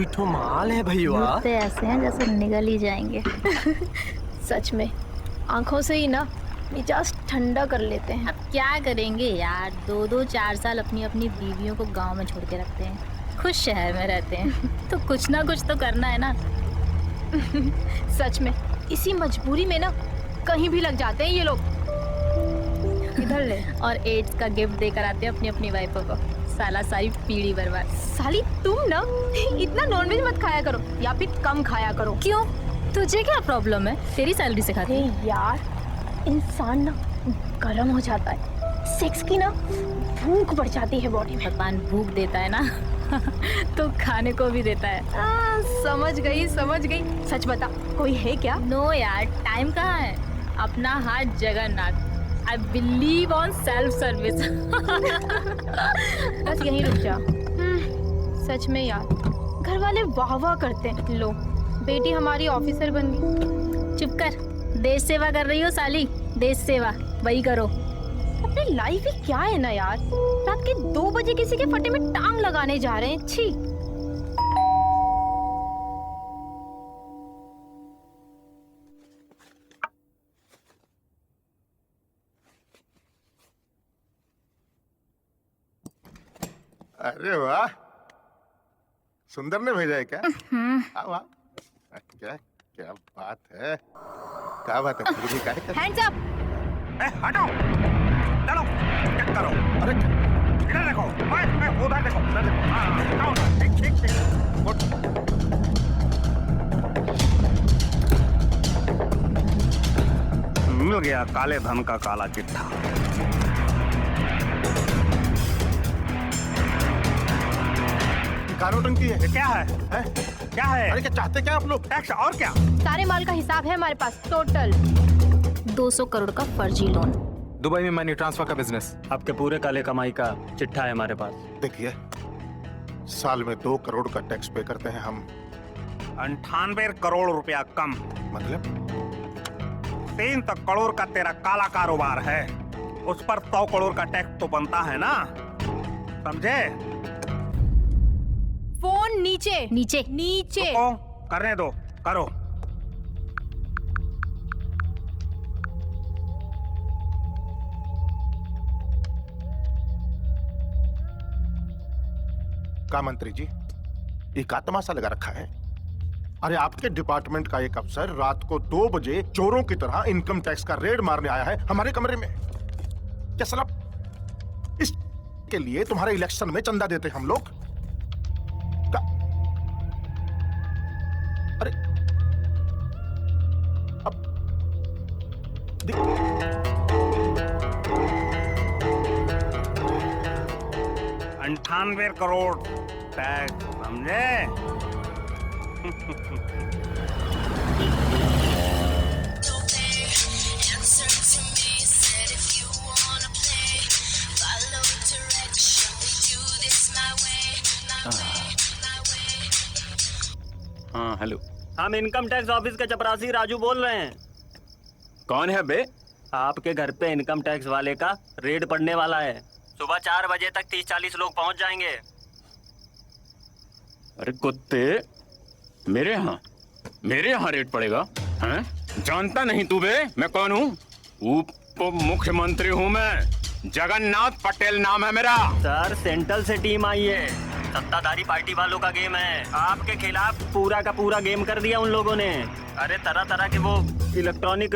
तो माल है भैया। तो ऐसे हैं जैसे निगल ही जाएंगे। सच में आंखों से ही ना मिजाज ठंडा कर लेते हैं। अब क्या करेंगे यार, 2-2 4 साल अपनी अपनी बीवियों को गांव में छोड़ के रखते हैं, खुश शहर में रहते हैं। तो कुछ ना कुछ तो करना है ना। सच में इसी मजबूरी में ना कहीं भी लग जाते हैं ये लोग। इधर ले। और एड्स का गिफ्ट देकर आते हैं अपनी अपनी वाइफों को। साला सारी पीढ़ी बर्बाद। साली तुम ना इतना नॉनवेज मत खाया करो या फिर कम खाया करो। क्यों, तुझे क्या प्रॉब्लम है? तेरी सैलरी से खाती है। यार इंसान ना गर्म हो जाता है, सेक्स की ना भूख बढ़ जाती है बॉडी में। भगवान भूख देता है ना तो खाने को भी देता है। समझ गई। सच बता, कोई है क्या? नो यार, टाइम कहाँ है। अपना हाथ Jagannath. I believe on self service। बस यहीं रुक जा। सच में यार, घर वाले वाह वाह करते हैं। लो बेटी हमारी ऑफिसर बन गई। चुप कर, देश सेवा कर रही हो साली। देश सेवा वही करो। अपनी लाइफ ही क्या है ना यार। रात के 2 बजे किसी के फटे में टांग लगाने जा रहे हैं। छी। अरे वाह, सुंदर ने भेजा है क्या? वाह, क्या क्या बात है, क्या बात है। Hands up. हटो, चलो, चेक करो। अरे इधर देखो, मैं उधर देखो, उधर देखो। हाँ, ठीक। मिल गया काले धन का काला चिट्ठा। कारोटन की है। ये क्या है? क्या है? अरे क्या चाहते क्या आप लोग? टैक्स और क्या? सारे माल का हिसाब है हमारे पास, टोटल 200 करोड़ का फर्जी लोन। दुबई में मनी ट्रांसफर का बिजनेस। आपके पूरे काले कमाई का चिट्ठा है हमारे पास। देखिए, साल में 2 करोड़ का टैक्स पे करते हैं हम। 98 करोड़ रुपया कम। मतलब 3 करोड़ का तेरा काला कारोबार है, उस पर 100 करोड़ का टैक्स तो बनता है ना, समझे? फोन नीचे नीचे नीचे। करने दो, करो। का मंत्री जी, ये का तमाशा लगा रखा है? अरे आपके डिपार्टमेंट का एक अफसर रात को 2 बजे चोरों की तरह इनकम टैक्स का रेड मारने आया है हमारे कमरे में। क्या साला इस के लिए तुम्हारे इलेक्शन में चंदा देते हम लोग? अरे अब 98 करोड़ टैक्स, समझे? हाँ हेलो, हम इनकम टैक्स ऑफिस के चपरासी राजू बोल रहे हैं। कौन है बे? आपके घर पे इनकम टैक्स वाले का रेड पड़ने वाला है। सुबह 4 बजे तक 30-40 लोग पहुंच जाएंगे। अरे कुत्ते, मेरे यहाँ रेट पड़ेगा? हैं? जानता नहीं तू बे मैं कौन हूँ? उप मुख्यमंत्री हूँ मैं, जगन्नाथ पटेल नाम है मेरा। सर, सेंट्रल से टीम आई है, सत्ताधारी पार्टी वालों का गेम है। आपके खिलाफ पूरा का पूरा गेम कर दिया उन लोगों ने। अरे तरह तरह के वो इलेक्ट्रॉनिक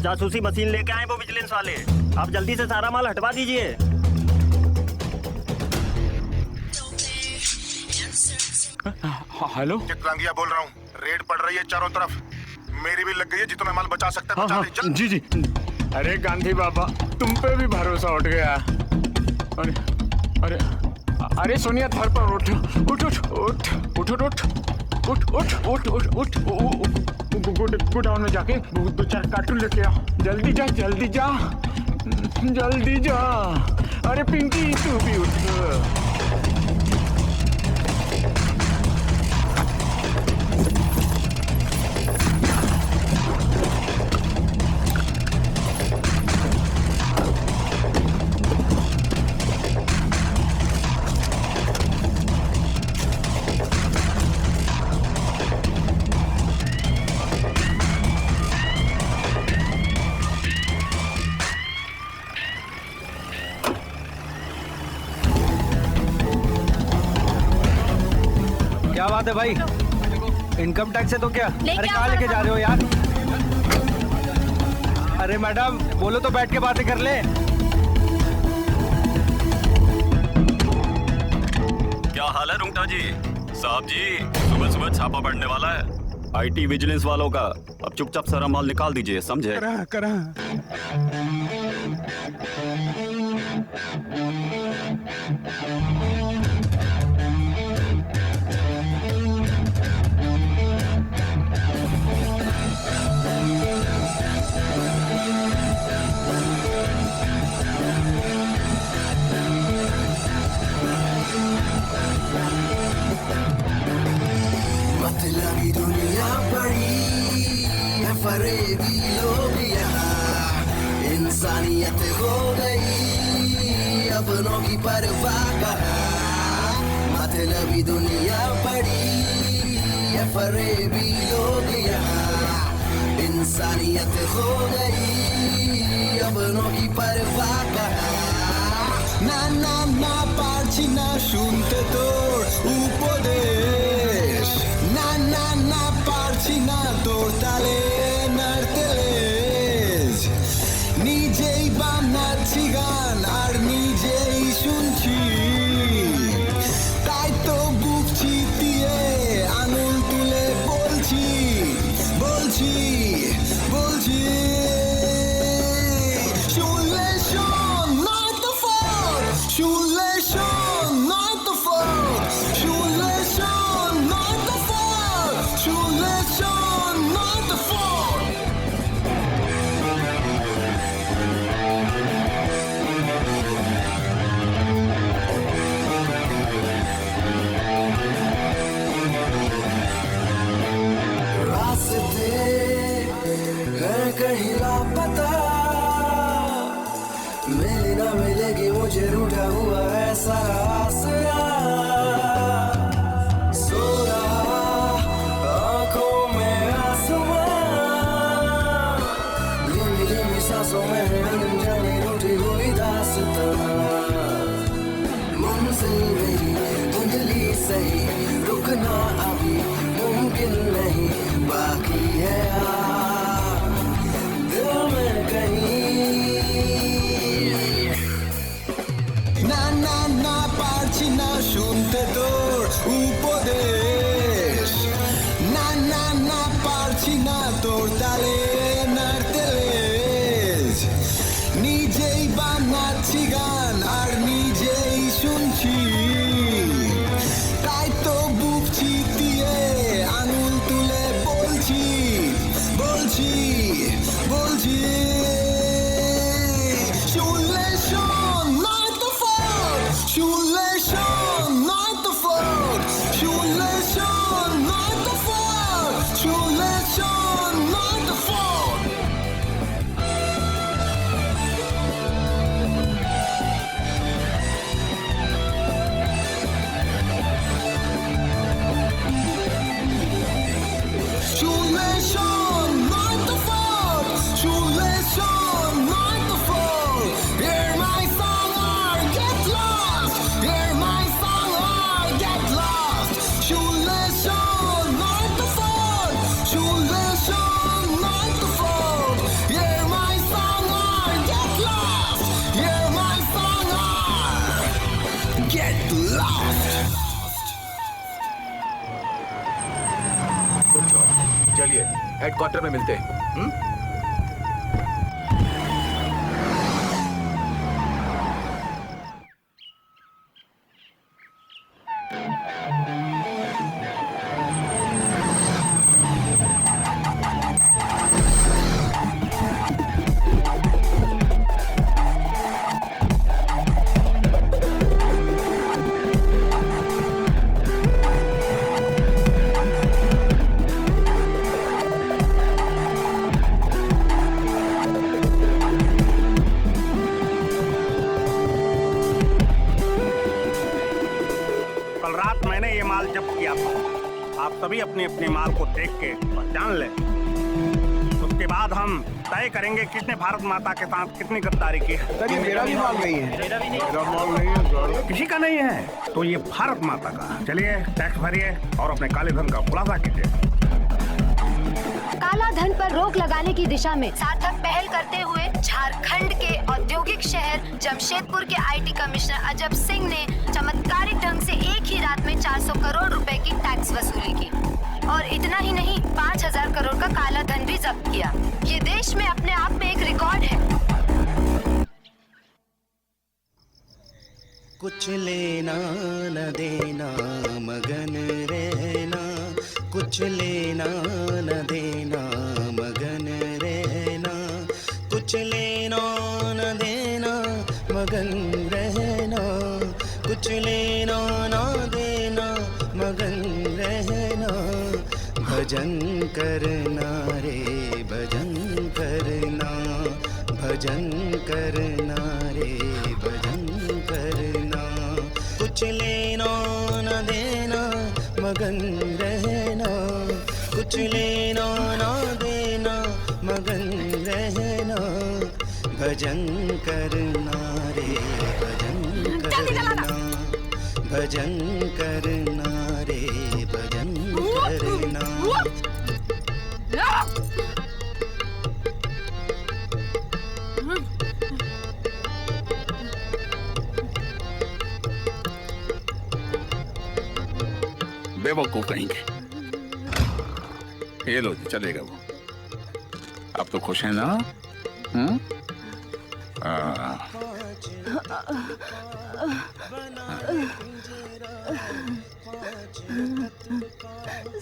जासूसी मशीन लेके आए वो विजिलेंस वाले। आप जल्दी से सारा माल हटवा दीजिए। हेलो, चित्रांगिया बोल रहा हूँ। रेड पड़ रही है चारों तरफ, मेरी भी लग गई है। जितना माल बचा सकता है बचा ले। चल। जी जी। अरे गांधी बाबा, तुम पे भी भरोसा उठ गया। अरे अरे अरे सोनिया, धर पर उठ उठ उठ उठ उठ उठ उठ उठ उठ उठ गोडाउन में जाके 2-4 कार्टून लेके आ। जल्दी जा जल्दी जा जल्दी जा। अरे पिंकी, तू भी उठ। क्या बात है भाई? इनकम टैक्स है तो क्या? अरे कहाँ लेके जा रहे हो यार? अरे मैडम, बोलो तो बैठ के बातें कर ले। क्या हाल है रुंगटा जी? साहब जी, सुबह सुबह छापा पड़ने वाला है आईटी विजिलेंस वालों का। अब चुपचाप सारा माल निकाल दीजिए, समझे? करा मतलबी दुनिया बड़ी है, फरेबी लोग यहाँ, इंसानियत हो गई अपनों की परवाह कहाँ। मतलबी दुनिया बड़ी है, फरेबी लोग यहाँ, इंसानियत हो गई अपनों की परवाह कहाँ। ना ना ना पारছি না শুনতে তোর উপদেশ, না না না পারছি না তোর তালে নাড়তে লেজ। নিজেই বানাচ্ছি গান আর নিজেই শুনছি, তাই তো বুক চিতিয়ে আঙুল তুলে বলছি বলছি বলছি। नीचे रूठा हुआ है सारा आसरा, सो रहा आंखों में आसमां, धीमी धीमी सांसों में है अनजानी रूठी हुई दास्तां, मंजिल मेरी धुंधली सही, रुकना अभी मुमकिन नहीं, बाकी है दिल में कहीं। না না না পারছি না শুনতে তোর উপদেশ, না না না পারছি না তোর তালে নাড়তে লেজ, নিজেই বানাচ্ছি গান আর নিজেই শুনছি, তাই তো বুক চিতিয়ে আঙুল তুলে বলছি বলছি বলছি, শুনলে শোন নয় তো ফোন, শুনলে শোন নয় তো ফোন, শুনলে শোন নয় তো ফোন, শুনলে শোন নয় তো ফোন। শুনলে শোন নয় তো ফোন, শুনলে শোন নয় তো phone, hear my song or get lost, hear my song or get lost, শুনলে শোন নয় তো ফোন, শুনলে শোন নয় তো phone, hear my song or get lost, hear my song or get lost। चलिए हेडक्वार्टर में मिलते हैं। कल रात मैंने ये माल जब्त किया था, आप सभी अपने अपने माल को देख के पहचान लें, उसके बाद हम तय करेंगे किसने भारत माता के साथ कितनी गद्दारी की है। सर, ये मेरा भी माल नहीं है। मेरा माल नहीं है सर। किसी का नहीं है तो ये भारत माता का। चलिए टैक्स भरिए और अपने काले धन का खुलासा कीजिए। काला धन पर रोक लगाने की दिशा में सार्थक पहल करते हुए झारखंड के औद्योगिक शहर जमशेदपुर के आईटी कमिश्नर अजब सिंह ने चमत्कारिक ढंग से एक ही रात में 400 करोड़ रुपए की टैक्स वसूली की, और इतना ही नहीं 5000 करोड़ का काला धन भी जब्त किया। ये देश में अपने आप में एक रिकॉर्ड है। कुछ लेना न देना मगन रहना, कुछ लेना न देना मगन रहना, कुछ लेना न देना मगन रहना, कुछ लेना न देना मगन रहना, भजन करना रे भजन करना, भजन करना रे भजन करना, कुछ लेना न देना मगन रहना, कुछ लेना न देना मगन रहना, भजन करना रे भजन करना, भजन करना रे भजन करना। बेवकूफ कहेंगे। ये लो जी, चलेगा वो। आप तो खुश हैं ना?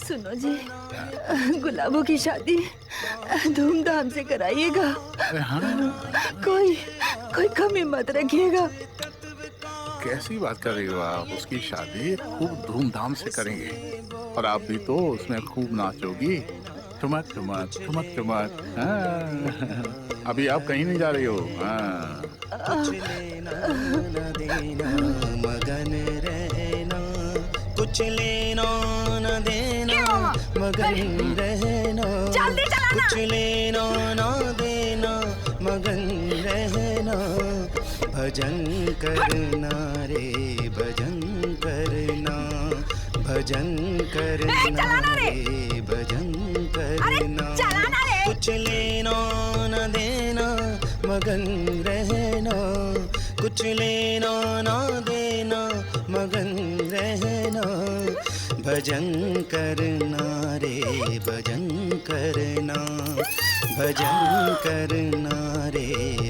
सुनो जी, गुलाबों की शादी धूमधाम से कराइएगा। कोई कमी मत रखिएगा। कैसी बात कर रही हो आप? उसकी शादी खूब धूमधाम से करेंगे और आप भी तो उसमें खूब नाचोगी। ठुमक ठुमक ठुमक ठुमक। हाँ, अभी आप कहीं नहीं जा रही हो। हाँ। कुछ लेना न देना मगन रहना, कुछ लेना न देना मगन रहना, कुछ लेना न देना मगन रहना, भजन करना रे भजन करना, भजन करना रे भजन करना, कुछ लेना न देना मगन रहना, कुछ लेना न देना मगन रहना, भजन करना रे भजन करना, भजन करना रे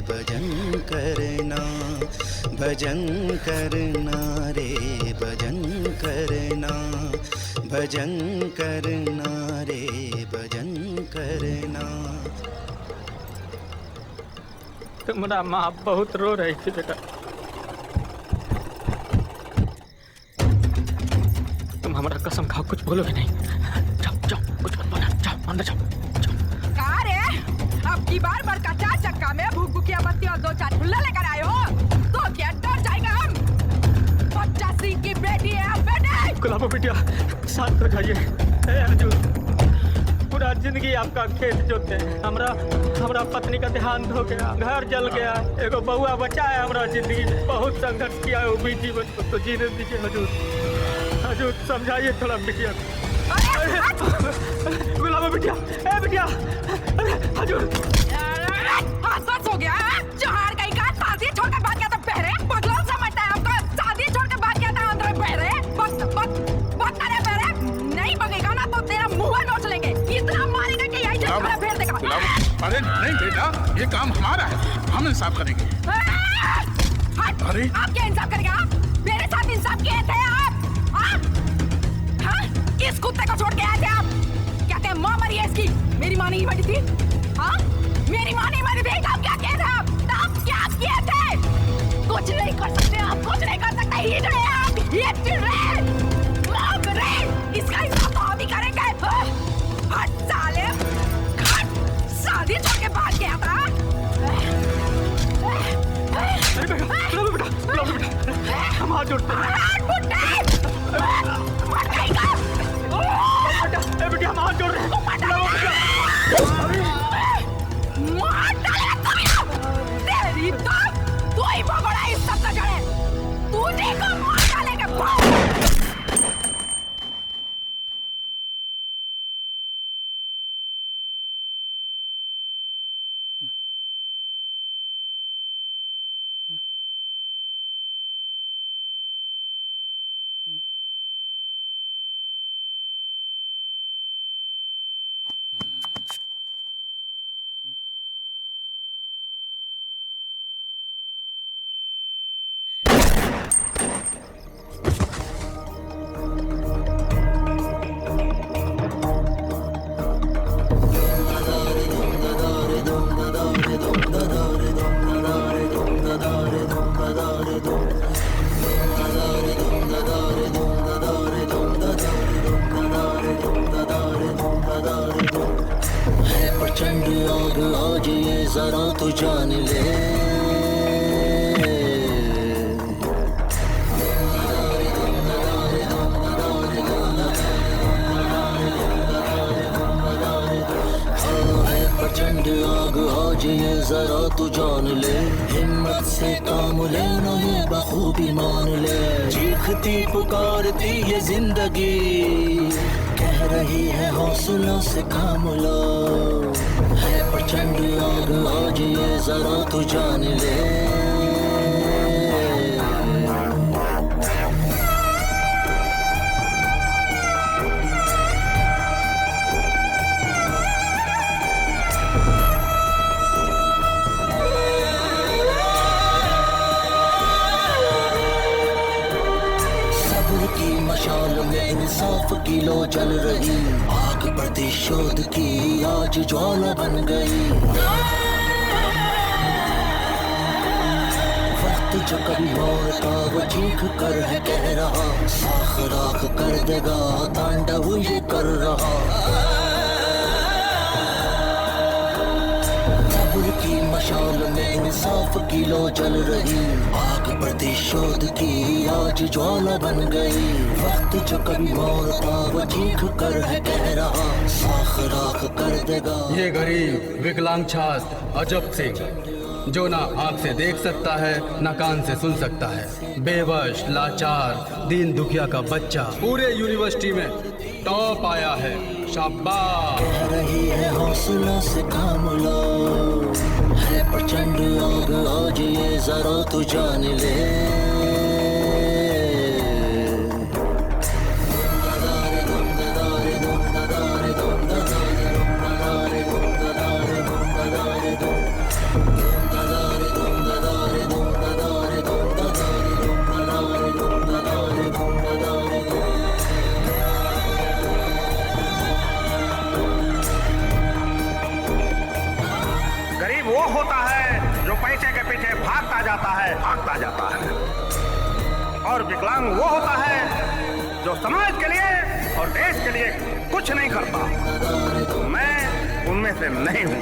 भजन करना, भजन करना रे भजन करना, भजन करना रे भजन करना। तुम्हारा माँ बहुत रो रही थी बेटा। तुम हमारा कसम खाओ, कुछ बोलोगे नहीं। जाओ जाओ, कुछ मत बोलना। जाओ अंदर जाओ। कहाँ रे? अब की बार का 4 चक्का में भूख-भूखिया बत्ती और 2-4 ठुल्ला लेकर आए हो तो क्या डर जाएगा हम? 85 की बेटी है आप बेटे। गुलाबो बिटिया शांत हो जाइए। ए अर्जुन, पूरा जिंदगी आपका खेत जोते हमरा पत्नी का देहांत हो गया, घर जल गया, एगो बउआ बचा है हमरा जिंदगी में। बहुत संघर्ष किया है, वो भी जीवन को तो जीने दीजिए हजूर। हजूर समझाइए थोड़ा बिटिया। गुलाबो बिटिया, ए बिटिया, हजूर। बस हो गया। जहार कहीं का शादी छोड़कर भाग गया था बहरे। बदलाव समझता है आपको? शादी छोड़कर भाग गया था अंदर बहरे। बस करे बहरे। नहीं बगेगा ना तो तेरा मुंह नोच लेंगे। इतना मारेगा कि यही जगह फेर देगा। अरे नहीं बेटा, ये काम हमारा है, हम इंसाफ करेंगे। अरे आप क्या इंसाफ करेंगे? आप मेरे साथ इंसाफ किए थे आप? हाँ? इस कुत्ते को छोड़ के आए थे आप? क्या कहे माँ मरी है इसकी? मेरी माँ नहीं मरी थी? हाँ? मेरी माँ नहीं मरी थी? आप क्या किए थे? आप क्या किए थे? कुछ नहीं कर सकते आप, कुछ नहीं कर सकते। हिट रहे आप, हिट रहे। इसका हिसाब तो हम ही करेंगे। हट साले, हट। शादी छोड़ के भाग गया था। हम हाथ जोड़ते हैं। बेटिया हम हाथ जोड़ रहे हैं। तेरी तो तू ही भगोड़ा इस सब का जड़े। तुझे को मार डालेंगे। प्रचंड आग आज ये जरा तू जान ले, प्रचंड आग आज ये जरा तू जान ले, हिम्मत से काम ले नहीं बखूबी मान ले, चीखती पुकारती ये जिंदगी कह रही है हौसलों से काम लो, है प्रचंड आग आज ये जरा तू जान ले। मशाल में इंसाफ की लो जल रही, आग प्रतिशोध की आज ज्वाला बन गई, वक्त जो कभी मोड़ का वो चीख कर है कह रहा, साख राख कर देगा तांडव ये कर रहा। शाल में इंसाफ की लो जल रही, आग प्रतिशोध की आज ज्वाला बन गई। वक्त जो कभी मौन था वो चीख कर है कह रहा, साख राख कर देगा। ये गरीब विकलांग छात्र अजब सिंह, जो ना आँख से देख सकता है ना कान से सुन सकता है, बेवश लाचार दीन दुखिया का बच्चा पूरे यूनिवर्सिटी में टॉप आया है। शाबाश। कह रही है हौसला से काम लो, है प्रचंड आग आज ये जरा तू जान ले। गरीब वो होता है जो पैसे के पीछे भागता जाता है, और विकलांग वो होता है जो समाज के लिए और देश के लिए कुछ नहीं करता। मैं उनमें से नहीं हूँ।